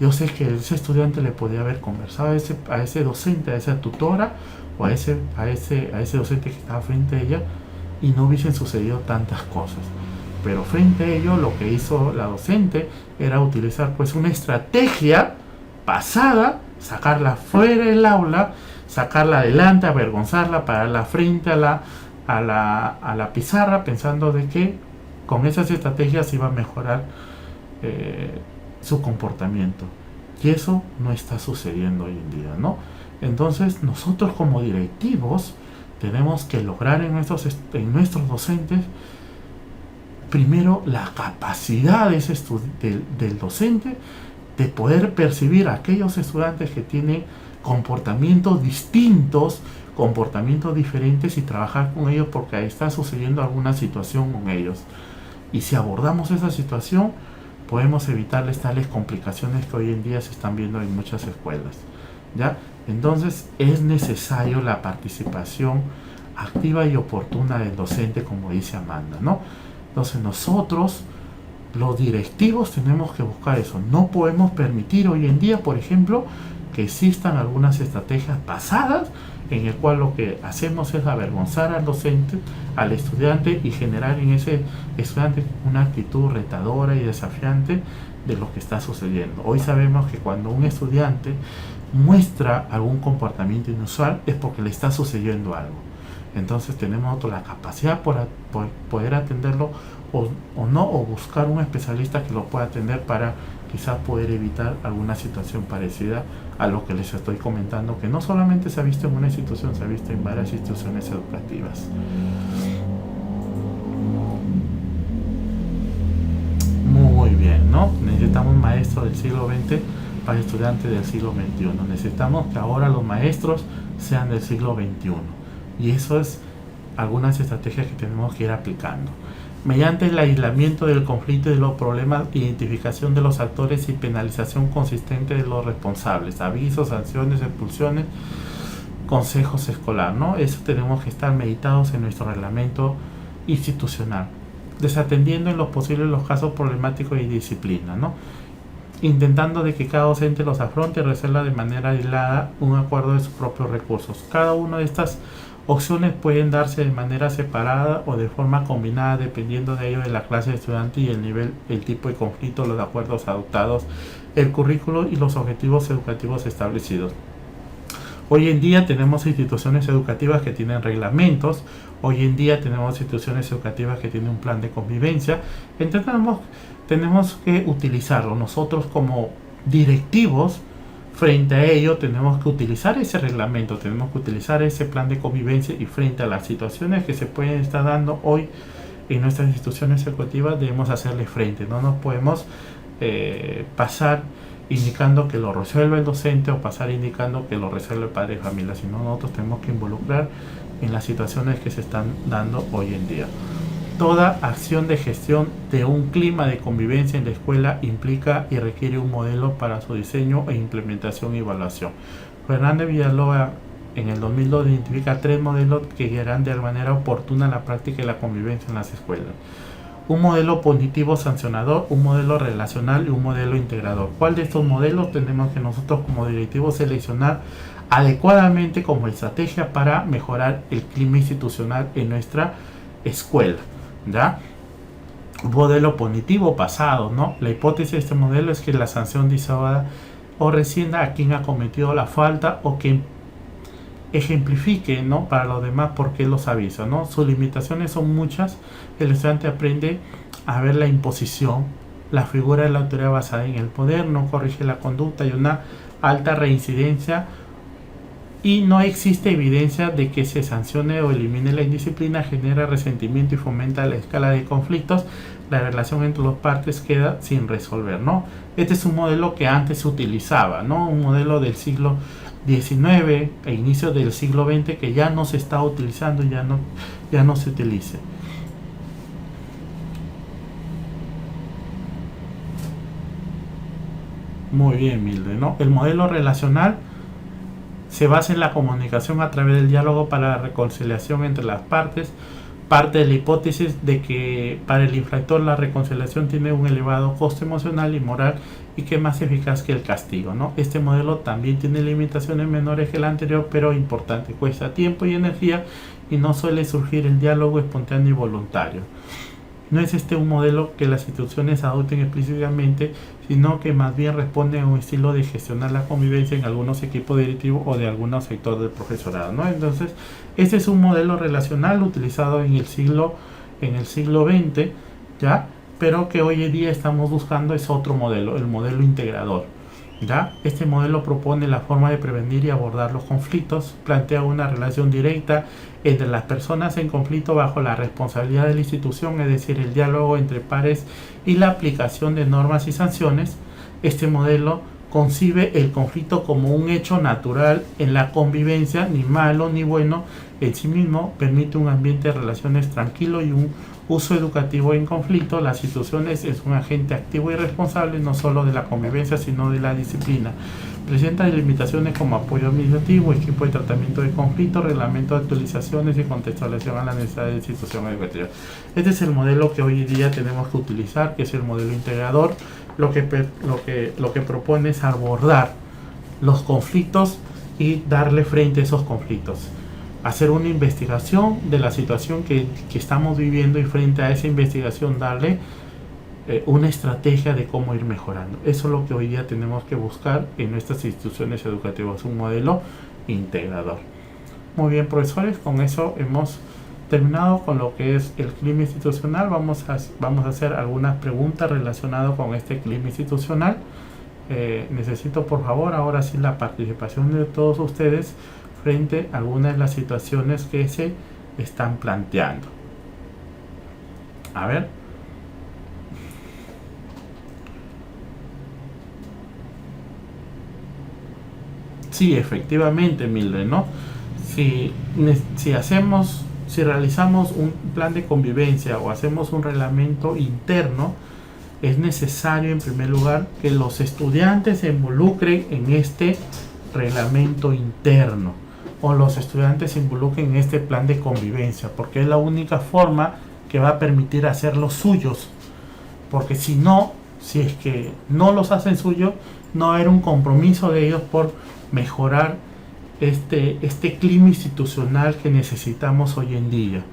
[SPEAKER 1] Yo sé que ese estudiante le podía haber conversado a ese docente, a esa tutora o a ese docente que estaba frente a ella y no hubiesen sucedido tantas cosas. Pero frente a ello lo que hizo la docente era utilizar pues una estrategia pasada, sacarla fuera del aula, sacarla adelante, avergonzarla, pararla frente a la pizarra, pensando de que con esas estrategias iba a mejorar su comportamiento. Y eso no está sucediendo hoy en día, ¿no? Entonces nosotros como directivos tenemos que lograr en nuestros docentes primero la capacidad del docente de poder percibir a aquellos estudiantes que tienen comportamientos distintos, comportamientos diferentes y trabajar con ellos porque ahí está sucediendo alguna situación con ellos. Y si abordamos esa situación, podemos evitarles tales complicaciones que hoy en día se están viendo en muchas escuelas, ¿ya? Entonces es necesario la participación activa y oportuna del docente, como dice Amanda, ¿no? Entonces nosotros, los directivos, tenemos que buscar eso. No podemos permitir hoy en día, por ejemplo, que existan algunas estrategias pasadas en el cual lo que hacemos es avergonzar al docente, al estudiante y generar en ese estudiante una actitud retadora y desafiante de lo que está sucediendo. Hoy sabemos que cuando un estudiante muestra algún comportamiento inusual es porque le está sucediendo algo. Entonces tenemos la capacidad por poder atenderlo o no, o buscar un especialista que lo pueda atender para quizás poder evitar alguna situación parecida a lo que les estoy comentando, que no solamente se ha visto en una institución, se ha visto en varias instituciones educativas. Muy bien, ¿no? Necesitamos maestros del siglo XX para estudiantes del siglo XXI. Necesitamos que ahora los maestros sean del siglo XXI. Y eso es algunas estrategias que tenemos que ir aplicando. Mediante el aislamiento del conflicto y de los problemas, identificación de los actores y penalización consistente de los responsables, avisos, sanciones, expulsiones, consejos escolar, ¿no? Eso tenemos que estar meditados en nuestro reglamento institucional, desatendiendo en lo posible los casos problemáticos y disciplina, ¿no? Intentando de que cada docente los afronte y resuelva de manera aislada un acuerdo de sus propios recursos. Cada una de estas opciones pueden darse de manera separada o de forma combinada dependiendo de ello de la clase de estudiante y el nivel, el tipo de conflicto, los acuerdos adoptados, el currículo y los objetivos educativos establecidos. Hoy en día tenemos instituciones educativas que tienen reglamentos, hoy en día tenemos instituciones educativas que tienen un plan de convivencia, entonces tenemos que utilizarlo. Nosotros como directivos, frente a ello, tenemos que utilizar ese reglamento, tenemos que utilizar ese plan de convivencia y frente a las situaciones que se pueden estar dando hoy en nuestras instituciones educativas debemos hacerle frente. No nos podemos pasar indicando que lo resuelve el docente o pasar indicando que lo resuelve el padre de familia, sino nosotros tenemos que involucrar en las situaciones que se están dando hoy en día. Toda acción de gestión de un clima de convivencia en la escuela implica y requiere un modelo para su diseño e implementación y evaluación. Fernández Villalobos en el 2002 identifica 3 modelos que guiarán de manera oportuna la práctica y la convivencia en las escuelas. Un modelo punitivo sancionador, un modelo relacional y un modelo integrador. ¿Cuál de estos modelos tenemos que nosotros como directivos seleccionar adecuadamente como estrategia para mejorar el clima institucional en nuestra escuela? ¿Ya? Un modelo punitivo pasado, ¿no? La hipótesis de este modelo es que la sanción disuada o rescinda a quien ha cometido la falta o que ejemplifique, ¿no? Para los demás por qué los avisa, ¿no? Sus limitaciones son muchas. El estudiante aprende a ver la imposición, la figura de la autoridad basada en el poder, no corrige la conducta y una alta reincidencia, y no existe evidencia de que se sancione o elimine la indisciplina, genera resentimiento y fomenta la escala de conflictos. La relación entre las partes queda sin resolver, ¿no? Este es un modelo que antes se utilizaba, ¿no? Un modelo del siglo XIX e inicio del siglo XX que ya no se está utilizando y ya no se utiliza. Muy bien, Mildred, ¿no? El modelo relacional se basa en la comunicación a través del diálogo para la reconciliación entre las partes. Parte de la hipótesis de que para el infractor la reconciliación tiene un elevado costo emocional y moral y que es más eficaz que el castigo, ¿no? Este modelo también tiene limitaciones menores que el anterior, pero importante. Cuesta tiempo y energía y no suele surgir el diálogo espontáneo y voluntario. No es este un modelo que las instituciones adopten explícitamente, sino que más bien responde a un estilo de gestionar la convivencia en algunos equipos directivos o de algunos sectores del profesorado, ¿no? Entonces, este es un modelo relacional utilizado en el siglo XX, ¿ya? Pero que hoy en día estamos buscando es otro modelo, el modelo integrador, ¿ya? Este modelo propone la forma de prevenir y abordar los conflictos, plantea una relación directa entre las personas en conflicto bajo la responsabilidad de la institución, es decir, el diálogo entre pares y la aplicación de normas y sanciones. Este modelo concibe el conflicto como un hecho natural en la convivencia, ni malo ni bueno en sí mismo, permite un ambiente de relaciones tranquilo y un uso educativo en conflicto. Las instituciones es un agente activo y responsable no solo de la convivencia sino de la disciplina. Presenta limitaciones como apoyo administrativo, equipo de tratamiento de conflicto, reglamento de actualizaciones y contextualización a la necesidad de la institución educativa. Este es el modelo que hoy en día tenemos que utilizar, que es el modelo integrador. Lo que propone es abordar los conflictos y darle frente a esos conflictos. Hacer una investigación de la situación que estamos viviendo y frente a esa investigación darle una estrategia de cómo ir mejorando. Eso es lo que hoy día tenemos que buscar en nuestras instituciones educativas, un modelo integrador. Muy bien, profesores, con eso hemos terminado con lo que es el clima institucional. Vamos a hacer algunas preguntas relacionadas con este clima institucional. Necesito por favor ahora sí la participación de todos ustedes frente a algunas de las situaciones que se están planteando. A ver. Sí, efectivamente, Mildred, ¿no? Si, si realizamos un plan de convivencia o hacemos un reglamento interno, es necesario en primer lugar que los estudiantes se involucren en este reglamento interno o los estudiantes se involucren en este plan de convivencia, porque es la única forma que va a permitir hacer los suyos, porque si no, si es que no los hacen suyos, no va a haber un compromiso de ellos por mejorar este clima institucional que necesitamos hoy en día.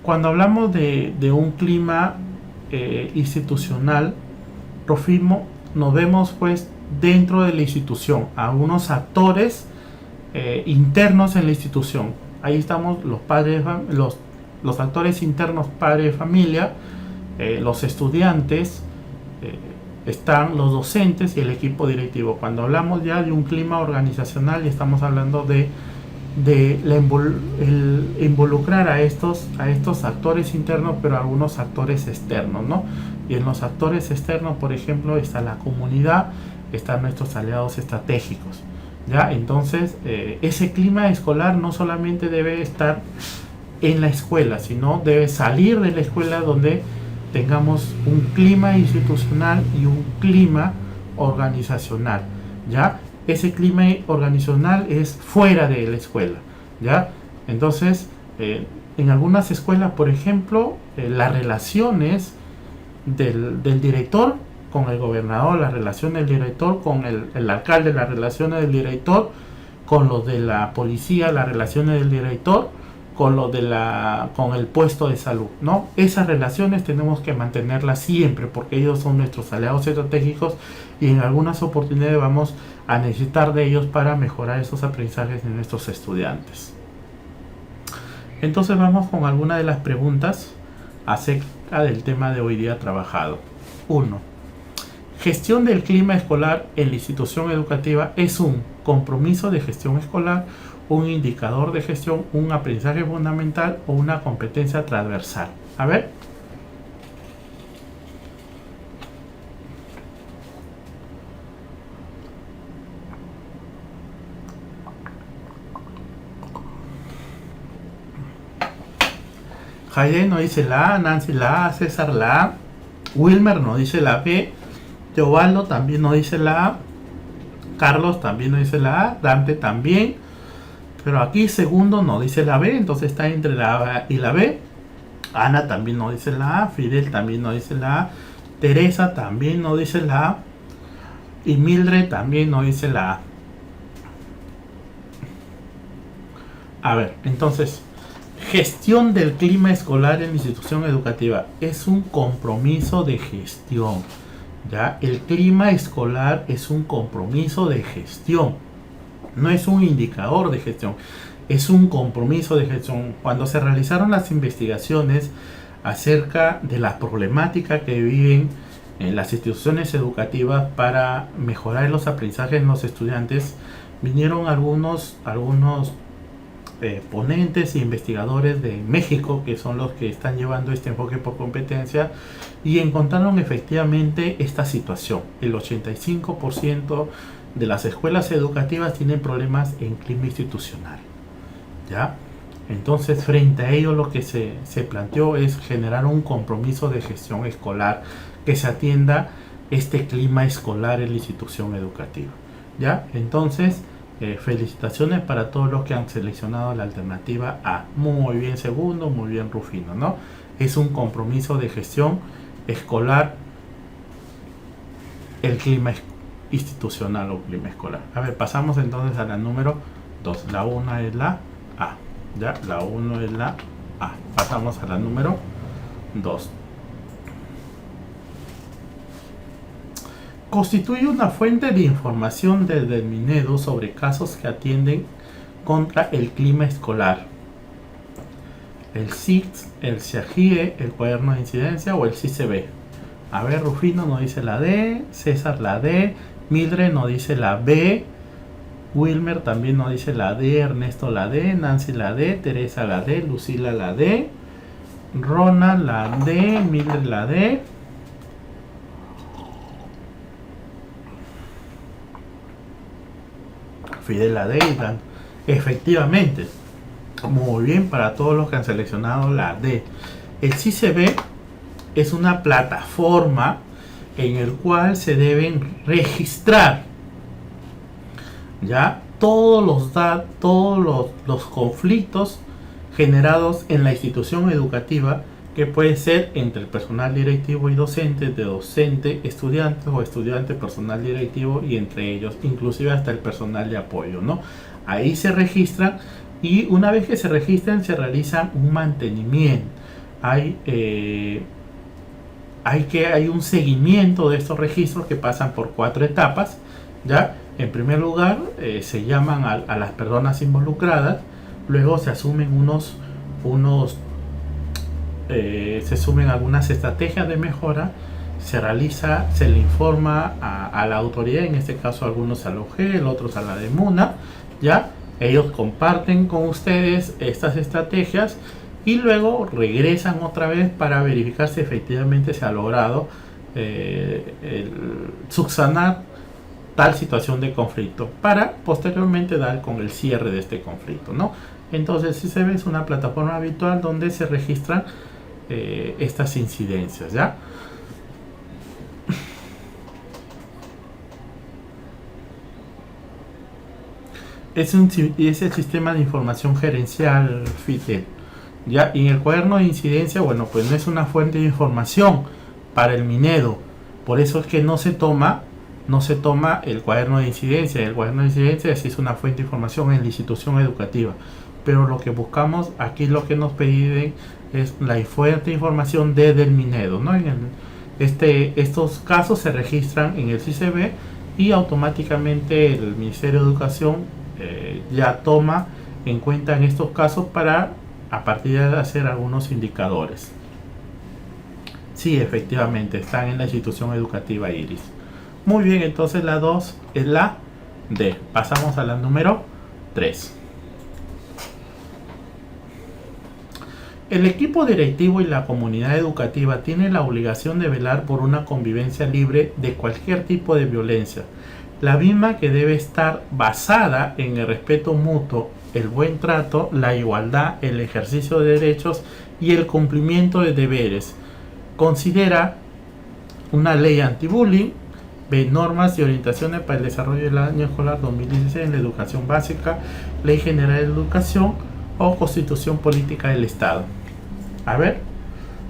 [SPEAKER 1] Cuando hablamos de un clima institucional, Rufino, nos vemos pues dentro de la institución, a unos actores internos en la institución. Ahí estamos los padres, los actores internos, padres de familia, los estudiantes, están los docentes y el equipo directivo. Cuando hablamos ya de un clima organizacional, estamos hablando de involucrar a estos actores internos, pero a algunos actores externos, ¿no? Y en los actores externos, por ejemplo, está la comunidad, están nuestros aliados estratégicos, ¿ya? Entonces, ese clima escolar no solamente debe estar en la escuela, sino debe salir de la escuela, donde tengamos un clima institucional y un clima organizacional, ¿ya? Ese clima organizacional es fuera de la escuela, ¿ya? Entonces, en algunas escuelas, por ejemplo, las relaciones del director con el gobernador, las relaciones del director con el alcalde, las relaciones del director con los de la policía, las relaciones del director con con el puesto de salud, ¿no? Esas relaciones tenemos que mantenerlas siempre, porque ellos son nuestros aliados estratégicos y en algunas oportunidades vamos a necesitar de ellos para mejorar esos aprendizajes de nuestros estudiantes. Entonces vamos con algunas de las preguntas acerca del tema de hoy día trabajado. 1. Gestión del clima escolar en la institución educativa es un compromiso de gestión escolar, un indicador de gestión, un aprendizaje fundamental o una competencia transversal. A ver. Jaime no dice la A, Nancy la A, César la A, Wilmer no dice la B, Teobaldo también no dice la A, Carlos también no dice la A, Dante también, pero aquí Segundo no dice la B, entonces está entre la A y la B. Ana también no dice la A, Fidel también no dice la A, Teresa también no dice la A y Mildred también no dice la A. A ver, entonces, gestión del clima escolar en la institución educativa es un compromiso de gestión, ¿ya? El clima escolar es un compromiso de gestión, no es un indicador de gestión, es un compromiso de gestión. Cuando se realizaron las investigaciones acerca de la problemática que viven en las instituciones educativas para mejorar los aprendizajes de los estudiantes, vinieron algunos ponentes e investigadores de México, que son los que están llevando este enfoque por competencia, y encontraron efectivamente esta situación. El 85% de las escuelas educativas tienen problemas en clima institucional, ¿ya? Entonces, frente a ello, lo que se planteó es generar un compromiso de gestión escolar que se atienda este clima escolar en la institución educativa, ¿ya? Entonces, felicitaciones para todos los que han seleccionado la alternativa A. Muy bien, Segundo, muy bien, Rufino, ¿no? Es un compromiso de gestión escolar el clima institucional o clima escolar. A ver, pasamos entonces a la número 2. La 1 es la A, ¿ya? La 1 es la A. Pasamos a la número 2. Constituye una fuente de información desde el Minedu sobre casos que atienden contra el clima escolar. El CICS, el CIAGIE, el cuaderno de incidencia o el CICB. A ver, Rufino no dice la D, César la D, Mildred no dice la B, Wilmer también no dice la D, Ernesto la D, Nancy la D, Teresa la D, Lucila la D, Ronald la D, Mildred la D. Fidel la D y Dan. Efectivamente. Muy bien para todos los que han seleccionado la D. El CICB es una plataforma en el cual se deben registrar ya todos los conflictos generados en la institución educativa, que puede ser entre el personal directivo y docente, de docente, estudiantes o estudiante, personal directivo y entre ellos, inclusive hasta el personal de apoyo, ¿no? Ahí se registran y una vez que se registran se realiza un mantenimiento. Hay un seguimiento de estos registros que pasan por 4 etapas, ¿ya? En primer lugar, se llaman a las personas involucradas, luego se asumen se asumen algunas estrategias de mejora, se le informa a la autoridad, en este caso algunos a la OGEL, otros a la de MUNA, ¿ya? Ellos comparten con ustedes estas estrategias y luego regresan otra vez para verificar si efectivamente se ha logrado subsanar tal situación de conflicto, para posteriormente dar con el cierre de este conflicto, ¿no? Entonces, si se ve, es una plataforma habitual donde se registran estas incidencias, ¿ya? Es el sistema de información gerencial FITEL, ¿ya? Y en el cuaderno de incidencia, bueno, pues no es una fuente de información para el Minedo, por eso es que no se toma el cuaderno de incidencia. El cuaderno de incidencia sí es una fuente de información en la institución educativa, pero lo que buscamos aquí, lo que nos piden es la fuente de información desde el Minedo, ¿no? Estos casos se registran en el CICB y automáticamente el Ministerio de Educación ya toma en cuenta en estos casos para a partir de hacer algunos indicadores. Sí, efectivamente, están en la institución educativa Iris. Muy bien, entonces la 2 es la D. Pasamos a la número 3. El equipo directivo y la comunidad educativa tienen la obligación de velar por una convivencia libre de cualquier tipo de violencia, la misma que debe estar basada en el respeto mutuo, el buen trato, la igualdad, el ejercicio de derechos y el cumplimiento de deberes. Considera una ley anti-bullying, normas y orientaciones para el desarrollo del año escolar 2016 en la educación básica, Ley General de Educación o Constitución Política del Estado. A ver,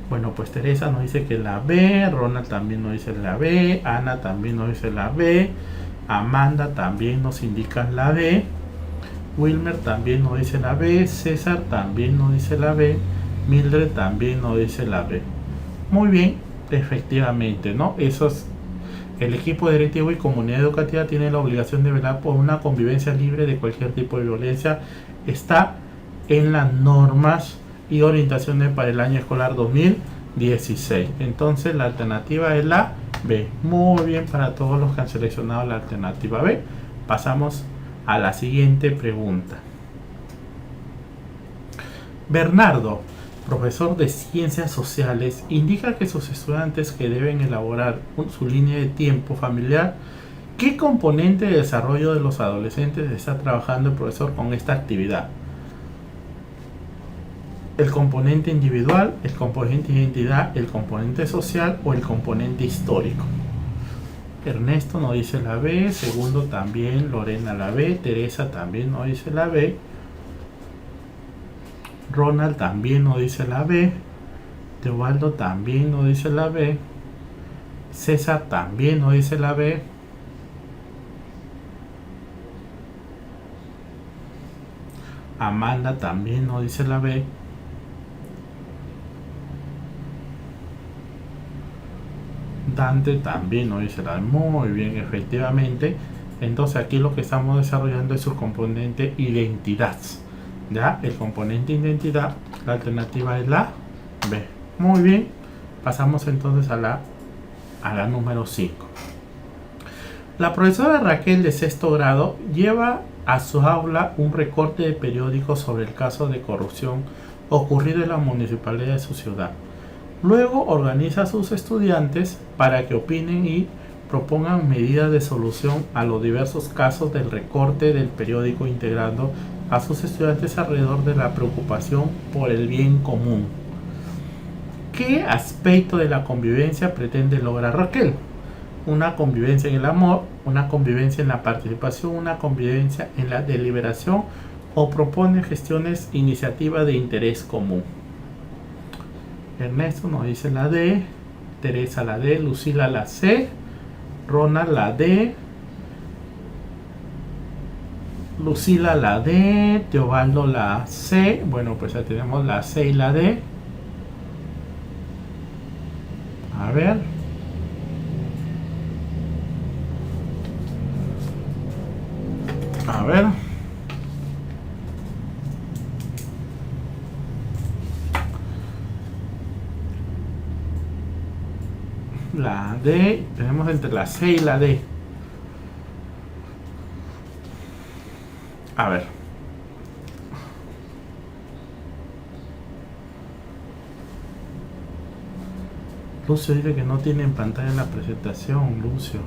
[SPEAKER 1] bueno, pues Teresa nos dice que la B, Ronald también nos dice la B, Ana también nos dice la B, Amanda también nos indica la B, Wilmer también nos dice la B, César también nos dice la B, Mildred también nos dice la B. Muy bien, efectivamente, ¿no? El equipo directivo y comunidad educativa tiene la obligación de velar por una convivencia libre de cualquier tipo de violencia. Está en las normas y orientaciones para el año escolar 2016. Entonces la alternativa es la B. Muy bien para todos los que han seleccionado la alternativa B. Pasamos a la siguiente pregunta. Bernardo, profesor de Ciencias Sociales, indica que sus estudiantes que deben elaborar su línea de tiempo familiar, ¿qué componente de desarrollo de los adolescentes está trabajando el profesor con esta actividad? ¿El componente individual, el componente identidad, el componente social o el componente histórico? Ernesto nos dice la B, Segundo también, Lorena la B, Teresa también nos dice la B, Ronald también nos dice la B, Teobaldo también nos dice la B, César también nos dice la B, Amanda también nos dice la B, Dante también nos dice la B. Muy bien, efectivamente. Entonces aquí lo que estamos desarrollando es su componente identidad. ¿Ya? El componente identidad, la alternativa es la B. Muy bien, pasamos entonces a la número 5. La profesora Raquel de sexto grado lleva a su aula un recorte de periódico sobre el caso de corrupción ocurrido en la municipalidad de su ciudad. Luego organiza a sus estudiantes para que opinen y propongan medidas de solución a los diversos casos del recorte del periódico, integrando a sus estudiantes alrededor de la preocupación por el bien común. ¿Qué aspecto de la convivencia pretende lograr Raquel? Una convivencia en el amor, una convivencia en la participación, una convivencia en la deliberación, o propone gestiones, iniciativas de interés común. Ernesto nos dice la D, Teresa la D, Lucila la C, Ronald la D, Lucila la D, Teobaldo la C. Bueno, pues ya tenemos la C y la D. A ver. A ver. La D, tenemos entre la C y la D. A ver. Lucio dice que no tiene en pantalla la presentación, Lucio.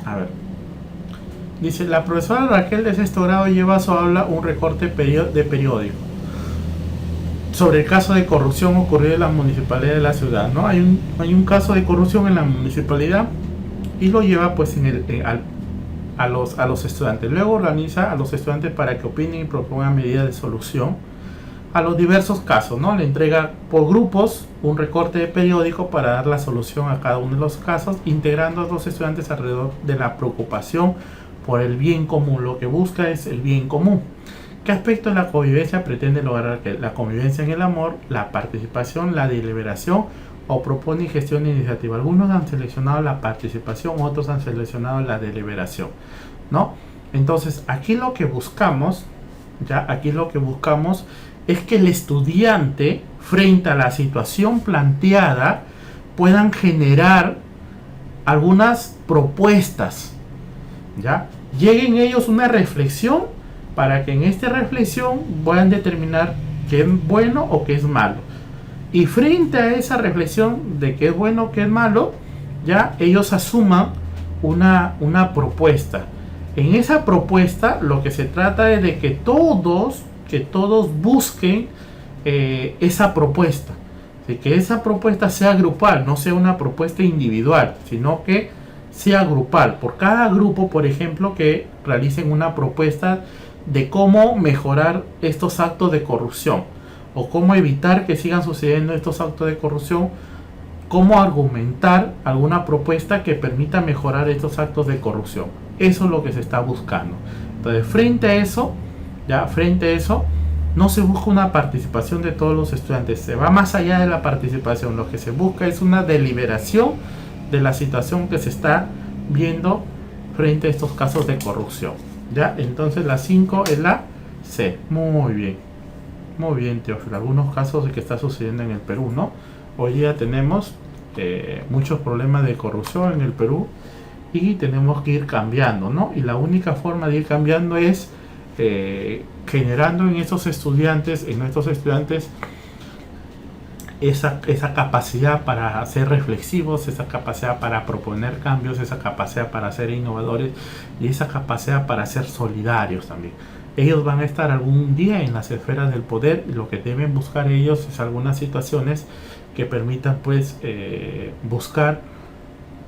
[SPEAKER 1] A ver. Dice, la profesora Raquel de sexto grado lleva a su aula un recorte de periódico sobre el caso de corrupción ocurrido en la municipalidad de la ciudad, ¿no? Hay un caso de corrupción en la municipalidad y lo lleva pues a los estudiantes. Luego organiza a los estudiantes para que opinen y propongan medidas de solución a los diversos casos, ¿no? Le entrega por grupos un recorte de periódico para dar la solución a cada uno de los casos, integrando a los estudiantes alrededor de la preocupación por el bien común. Lo que busca es el bien común. ¿Qué aspecto de la convivencia pretende lograr? Que la convivencia en el amor, la participación, la deliberación, o propone gestión de iniciativa. Algunos han seleccionado la participación, otros han seleccionado la deliberación, ¿no? Entonces, aquí lo que buscamos, es que el estudiante, frente a la situación planteada, puedan generar algunas propuestas, ¿ya? Lleguen ellos a una reflexión para que en esta reflexión puedan determinar qué es bueno o qué es malo. Y frente a esa reflexión de qué es bueno o qué es malo, ya ellos asuman una propuesta. En esa propuesta lo que se trata es de que todos busquen esa propuesta. De que esa propuesta sea grupal, no sea una propuesta individual, sino que sea grupal. Por cada grupo, por ejemplo, que realicen una propuesta de cómo mejorar estos actos de corrupción o cómo evitar que sigan sucediendo estos actos de corrupción, cómo argumentar alguna propuesta que permita mejorar estos actos de corrupción. Eso es lo que se está buscando. Entonces, frente a eso, no se busca una participación de todos los estudiantes, se va más allá de la participación. Lo que se busca es una deliberación de la situación que se está viendo frente a estos casos de corrupción. ¿Ya? Entonces la 5 es la C. Muy bien, Teófilo. Algunos casos de que está sucediendo en el Perú, ¿no? Hoy día tenemos muchos problemas de corrupción en el Perú y tenemos que ir cambiando, ¿no? Y la única forma de ir cambiando es generando en nuestros estudiantes esa capacidad para ser reflexivos, esa capacidad para proponer cambios, esa capacidad para ser innovadores y esa capacidad para ser solidarios también. Ellos van a estar algún día en las esferas del poder y lo que deben buscar ellos es algunas situaciones que permitan pues buscar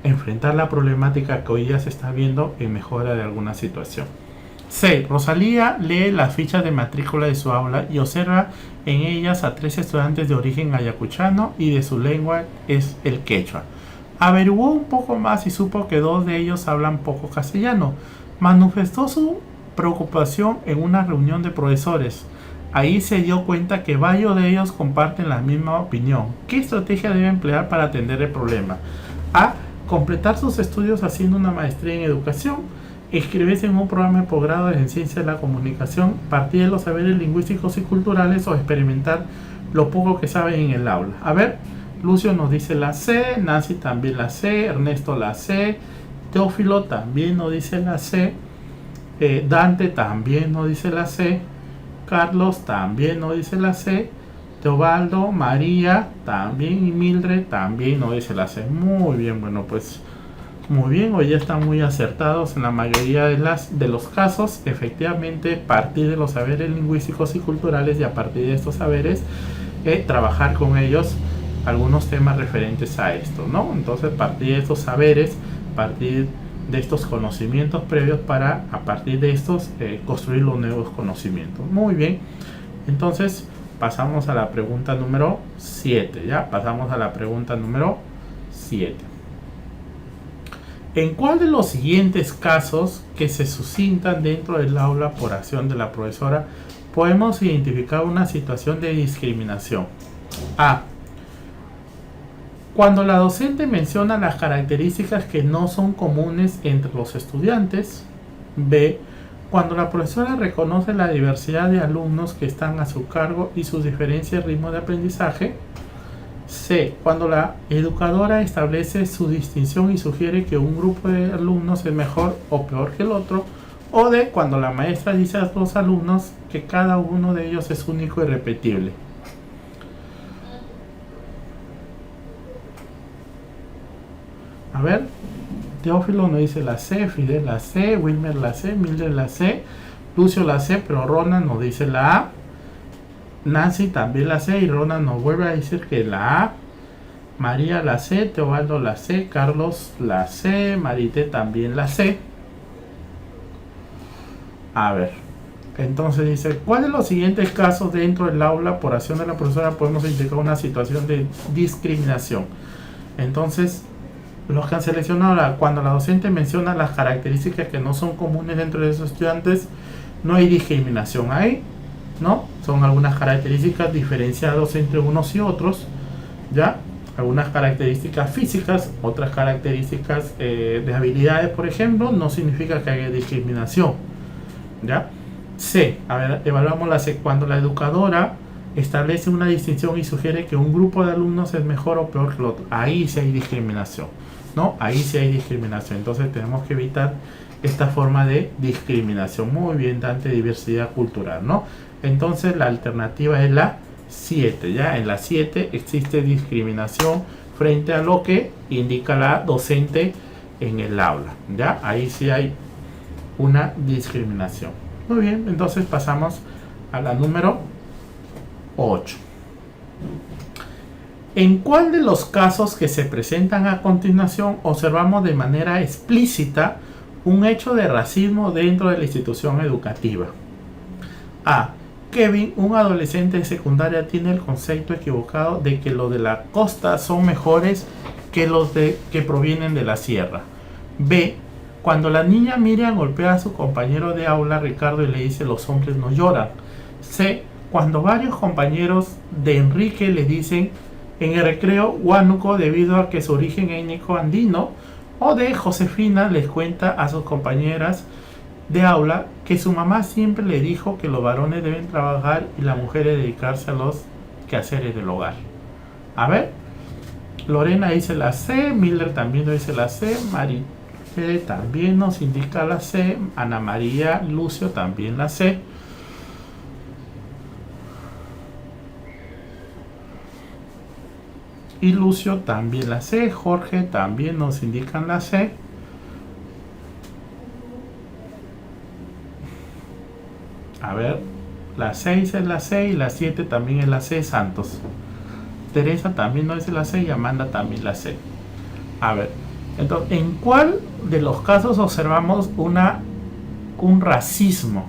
[SPEAKER 1] enfrentar la problemática que hoy día se está viendo en mejora de alguna situación. C. Rosalía lee las fichas de matrícula de su aula y observa en ellas a 3 estudiantes de origen ayacuchano y de su lengua es el quechua. Averiguó un poco más y supo que 2 de ellos hablan poco castellano. Manifestó su preocupación en una reunión de profesores. Ahí se dio cuenta que varios de ellos comparten la misma opinión. ¿Qué estrategia debe emplear para atender el problema? A. Completar sus estudios haciendo una maestría en educación. Inscribirse en un programa de posgrado en ciencia de la comunicación, partir de los saberes lingüísticos y culturales o experimentar lo poco que saben en el aula. A ver, Lucio nos dice la C, Nancy también la C, Ernesto la C, Teófilo también nos dice la C, Dante también nos dice la C, Carlos también no dice la C. Teobaldo, María también y Mildred también no dice la C. Muy bien, bueno, pues muy bien, hoy ya están muy acertados en la mayoría de los casos. Efectivamente, partir de los saberes lingüísticos y culturales y a partir de estos saberes trabajar con ellos algunos temas referentes a esto, ¿no? Entonces, partir de estos saberes, partir de estos conocimientos previos para a partir de estos construir los nuevos conocimientos. Muy bien, entonces pasamos a la pregunta número 7, ¿ya? Pasamos a la pregunta número 7. ¿En cuál de los siguientes casos que se suscitan dentro del aula por acción de la profesora podemos identificar una situación de discriminación? A. Cuando la docente menciona las características que no son comunes entre los estudiantes. B. Cuando la profesora reconoce la diversidad de alumnos que están a su cargo y sus diferentes ritmos de aprendizaje. C. Cuando la educadora establece su distinción y sugiere que un grupo de alumnos es mejor o peor que el otro. O D. Cuando la maestra dice a los alumnos que cada uno de ellos es único y repetible. A ver, Teófilo no dice la C, Fidel la C, Wilmer la C, Mildred la C, Lucio la C, pero Ronan no dice la A. Nancy también la C y Ronan nos vuelve a decir que la A. María la C, Teobaldo la C, Carlos la C, Marité también la C. A ver, entonces dice, ¿cuál de los siguientes casos dentro del aula por acción de la profesora podemos indicar una situación de discriminación? Entonces, los que han seleccionado, cuando la docente menciona las características que no son comunes dentro de esos estudiantes, no hay discriminación ahí, ¿no? Son algunas características diferenciadas entre unos y otros, ¿ya? Algunas características físicas, otras características de habilidades, por ejemplo, no significa que haya discriminación, ¿ya? C, a ver, evaluamos la C. Cuando la educadora establece una distinción y sugiere que un grupo de alumnos es mejor o peor que el otro, ahí sí hay discriminación, ¿no? Ahí sí hay discriminación. Entonces tenemos que evitar esta forma de discriminación. Muy bien, Dante, diversidad cultural, ¿no? Entonces la alternativa es la 7, ¿ya? En la 7 existe discriminación frente a lo que indica la docente en el aula, ¿ya? Ahí sí hay una discriminación. Muy bien, entonces pasamos a la número 8. ¿En cuál de los casos que se presentan a continuación observamos de manera explícita un hecho de racismo dentro de la institución educativa? A. Kevin, un adolescente de secundaria, tiene el concepto equivocado de que los de la costa son mejores que los que provienen de la sierra. B. Cuando la niña Miriam golpea a su compañero de aula Ricardo y le dice los hombres no lloran. C. Cuando varios compañeros de Enrique le dicen en el recreo Huánuco debido a que su origen étnico andino. O D. Josefina les cuenta a sus compañeras de aula que su mamá siempre le dijo que los varones deben trabajar y las mujeres dedicarse a los quehaceres del hogar. A ver, Lorena dice la C, Miller también dice la C, Mari también nos indica la C, Ana María, Lucio también la C. Y Lucio también la C, Jorge también nos indican la C. A ver, la 6 es la C y la 7 también es la C, Santos. Teresa también nos dice la C y Amanda también la C. A ver, entonces, ¿en cuál de los casos observamos un racismo?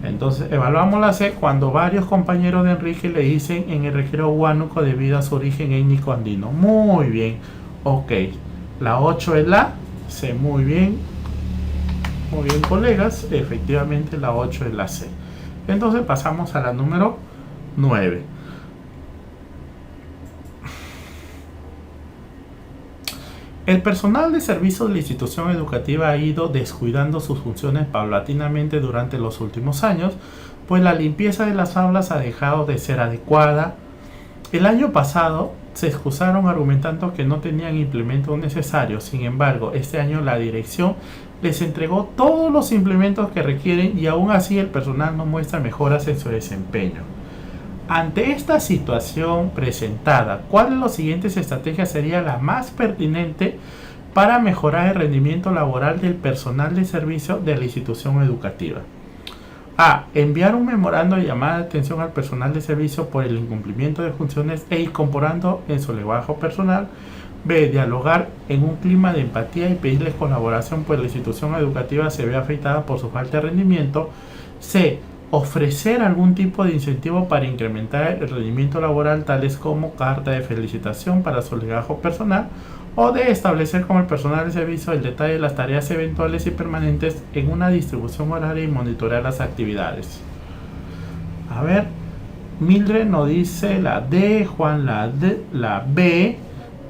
[SPEAKER 1] Entonces, evaluamos la C cuando varios compañeros de Enrique le dicen en el recreo Huánuco debido a su origen étnico andino. Muy bien, ok. La 8 es la C, muy bien. Muy bien, colegas, efectivamente la 8 es la C. Entonces pasamos a la número 9. El personal de servicio de la institución educativa ha ido descuidando sus funciones paulatinamente durante los últimos años, pues la limpieza de las aulas ha dejado de ser adecuada. El año pasado se excusaron argumentando que no tenían implementos necesarios. Sin embargo, este año la dirección les entregó todos los implementos que requieren y aún así el personal no muestra mejoras en su desempeño. Ante esta situación presentada, ¿cuál de las siguientes estrategias sería la más pertinente para mejorar el rendimiento laboral del personal de servicio de la institución educativa? A. Enviar un memorando de llamada de atención al personal de servicio por el incumplimiento de funciones e incorporando en su lenguaje personal. B. Dialogar en un clima de empatía y pedirles colaboración pues la institución educativa se ve afectada por su falta de rendimiento. C. Ofrecer algún tipo de incentivo para incrementar el rendimiento laboral, tales como carta de felicitación para su legajo personal. O de establecer con el personal de servicio el detalle de las tareas eventuales y permanentes en una distribución horaria y monitorear las actividades. A ver, Mildred nos dice la D, Juan la B,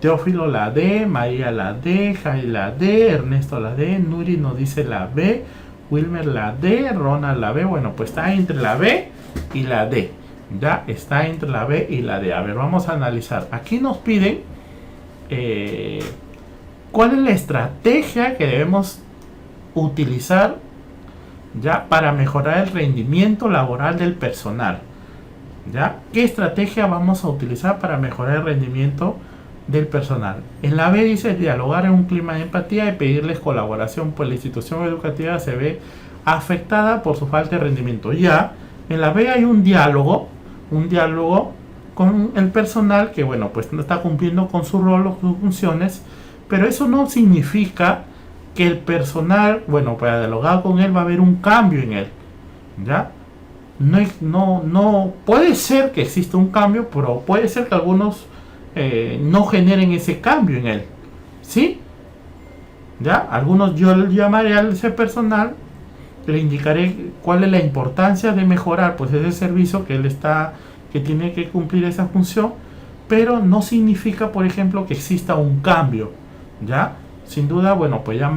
[SPEAKER 1] Teófilo la D, María la D, Jai la D, Ernesto la D, Nuri nos dice la B, Wilmer la D, Ronald la B. Bueno, pues está entre la B y la D. Ya está entre la B y la D. A ver, vamos a analizar. Aquí nos piden cuál es la estrategia que debemos utilizar ya para mejorar el rendimiento laboral del personal. ¿Ya? ¿Qué estrategia vamos a utilizar para mejorar el rendimiento del personal? En la B dice dialogar en un clima de empatía y pedirles colaboración, pues la institución educativa se ve afectada por su falta de rendimiento. Ya, en la B hay un diálogo con el personal que, bueno, pues no está cumpliendo con su rol o sus funciones, pero eso no significa que el personal, bueno, para dialogar con él va a haber un cambio en él, ¿ya? No puede ser que exista un cambio, pero puede ser que algunos no generen ese cambio en él, ¿sí? ¿Ya? Algunos yo le llamaré a ese personal, le indicaré cuál es la importancia de mejorar pues ese servicio que tiene que cumplir esa función, pero no significa, por ejemplo, que exista un cambio, ¿ya? Sin duda, bueno, pues ya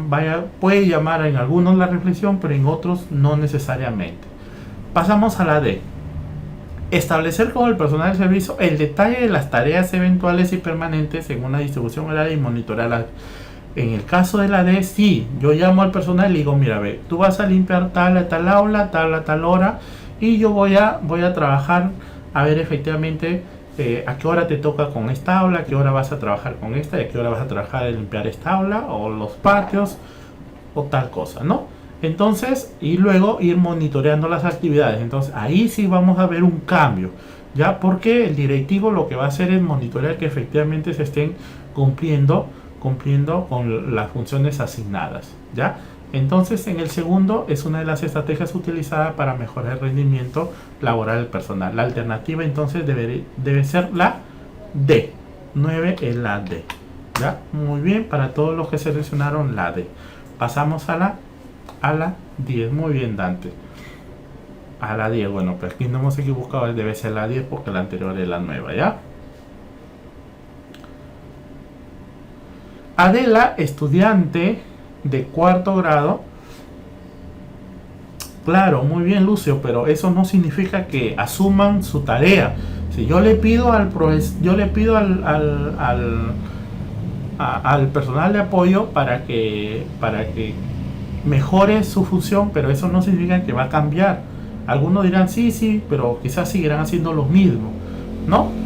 [SPEAKER 1] puede llamar en algunos la reflexión, pero en otros no necesariamente. Pasamos a la D. Establecer con el personal de servicio el detalle de las tareas eventuales y permanentes en una distribución horaria y monitorear. En el caso de la D, sí, yo llamo al personal y le digo, mira, ve, tú vas a limpiar tal a tal aula, tal a tal hora, y yo voy a trabajar a ver efectivamente a qué hora te toca con esta aula, a qué hora vas a trabajar con esta, y a qué hora vas a trabajar en limpiar esta aula o los patios o tal cosa, ¿no? Entonces, y luego ir monitoreando las actividades. Entonces ahí sí vamos a ver un cambio, ya, porque el directivo lo que va a hacer es monitorear que efectivamente se estén cumpliendo con las funciones asignadas, ya. Entonces, en el segundo es una de las estrategias utilizadas para mejorar el rendimiento laboral del personal. La alternativa entonces debe ser la D. 9 es la D. ¿Ya? Muy bien, para todos los que seleccionaron la D. Pasamos a la 10. Muy bien, Dante. A la 10, bueno, pues aquí no hemos equivocado, debe ser la 10 porque la anterior es la 9, ¿ya? Adela, estudiante de cuarto grado. Claro, muy bien, Lucio, pero eso no significa que asuman su tarea. Si yo le pido al personal de apoyo para que mejore su función, pero eso no significa que va a cambiar. Algunos dirán sí, pero quizás seguirán haciendo lo mismo, ¿no?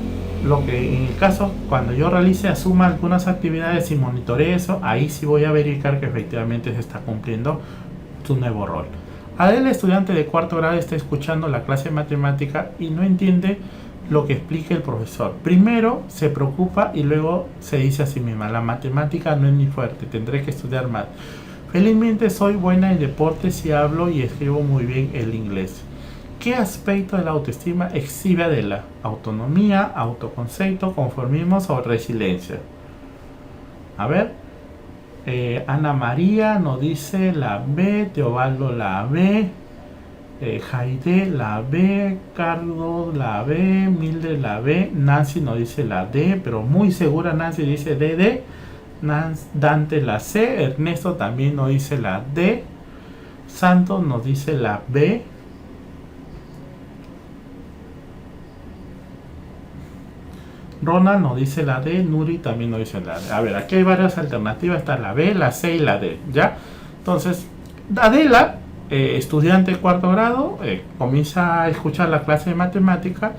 [SPEAKER 1] Lo que en el caso, cuando yo asuma algunas actividades y monitoree eso, ahí sí voy a verificar que efectivamente se está cumpliendo su nuevo rol. Adela, estudiante de cuarto grado, está escuchando la clase de matemática y no entiende lo que explica el profesor. Primero se preocupa y luego se dice a sí misma, la matemática no es mi fuerte, tendré que estudiar más. Felizmente soy buena en deportes y hablo y escribo muy bien el inglés. ¿Qué aspecto de la autoestima exhibe Adela? ¿Autonomía, autoconcepto, conformismo o resiliencia? A ver, Ana María nos dice la B, Teobaldo la B, Jaide la B, Carlos la B, Mildred la B, Nancy nos dice la D, pero muy segura Nancy dice DD, Dante la C, Ernesto también nos dice la D, Santos nos dice la B, Ronald nos dice la D, Nuri también nos dice la D. A ver, aquí hay varias alternativas, está la B, la C y la D, ¿ya? Entonces, Adela, estudiante de cuarto grado, comienza a escuchar la clase de matemática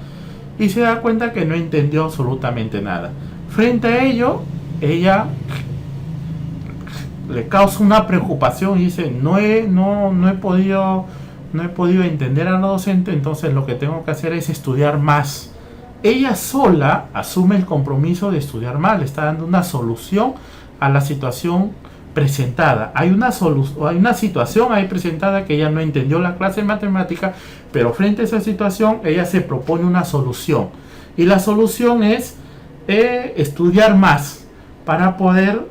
[SPEAKER 1] y se da cuenta que no entendió absolutamente nada. Frente a ello, ella le causa una preocupación y dice, no he podido entender a la docente, entonces lo que tengo que hacer es estudiar más. Ella sola asume el compromiso de estudiar más, le está dando una solución a la situación presentada. Hay una situación ahí presentada que ella no entendió la clase de matemática, pero frente a esa situación ella se propone una solución. Y la solución es estudiar más para poder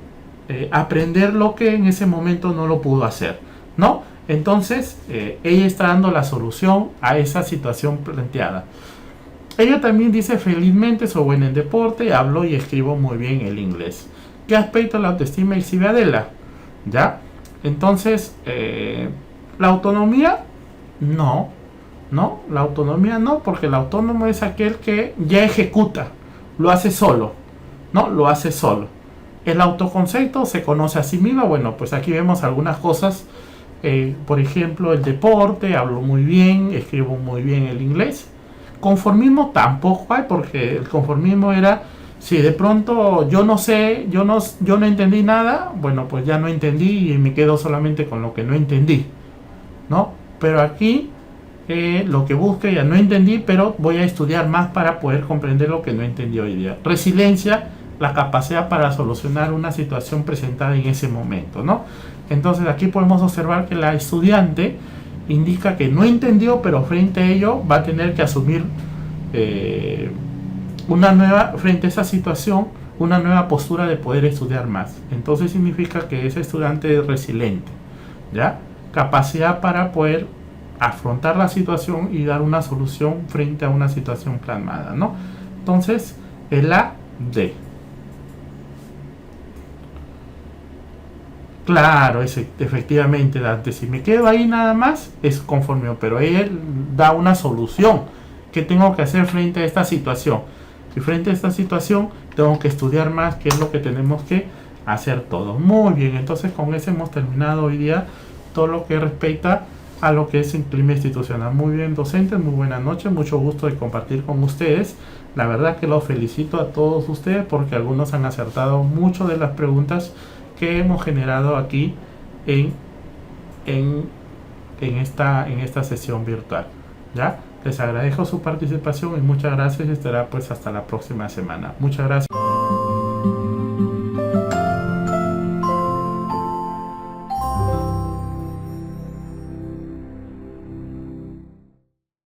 [SPEAKER 1] aprender lo que en ese momento no lo pudo hacer, ¿no? Entonces, ella está dando la solución a esa situación planteada. Ella también dice, felizmente soy buena en deporte, hablo y escribo muy bien el inglés. ¿Qué aspecto de la autoestima exhibe Adela? ¿Ya? Entonces, la autonomía, no, la autonomía no, porque el autónomo es aquel que ya ejecuta, lo hace solo, ¿no? Lo hace solo. El autoconcepto se conoce a sí mismo. Bueno, pues aquí vemos algunas cosas, por ejemplo, el deporte, hablo muy bien, escribo muy bien el inglés. Conformismo tampoco hay, porque el conformismo era, si de pronto yo no sé, yo no entendí nada, bueno, pues ya no entendí y me quedo solamente con lo que no entendí, ¿no? Pero aquí lo que busque ya no entendí, pero voy a estudiar más para poder comprender lo que no entendí hoy día. Resiliencia, la capacidad para solucionar una situación presentada en ese momento, ¿no? Entonces aquí podemos observar que la estudiante indica que no entendió, pero frente a ello va a tener que asumir frente a esa situación, una nueva postura de poder estudiar más. Entonces significa que ese estudiante es resiliente, ¿ya? Capacidad para poder afrontar la situación y dar una solución frente a una situación plasmada, ¿no? Entonces, el A, D. Claro, efectivamente, Dante, si me quedo ahí nada más, es conforme, pero él da una solución. ¿Qué tengo que hacer frente a esta situación? Y frente a esta situación, tengo que estudiar más, que es lo que tenemos que hacer todos. Muy bien, entonces con eso hemos terminado hoy día todo lo que respecta a lo que es el clima institucional. Muy bien, docentes, muy buenas noches, mucho gusto de compartir con ustedes. La verdad que los felicito a todos ustedes porque algunos han acertado mucho de las preguntas que hemos generado aquí en esta sesión virtual, ¿ya? Les agradezco su participación y muchas gracias y estará pues hasta la próxima semana. Muchas gracias.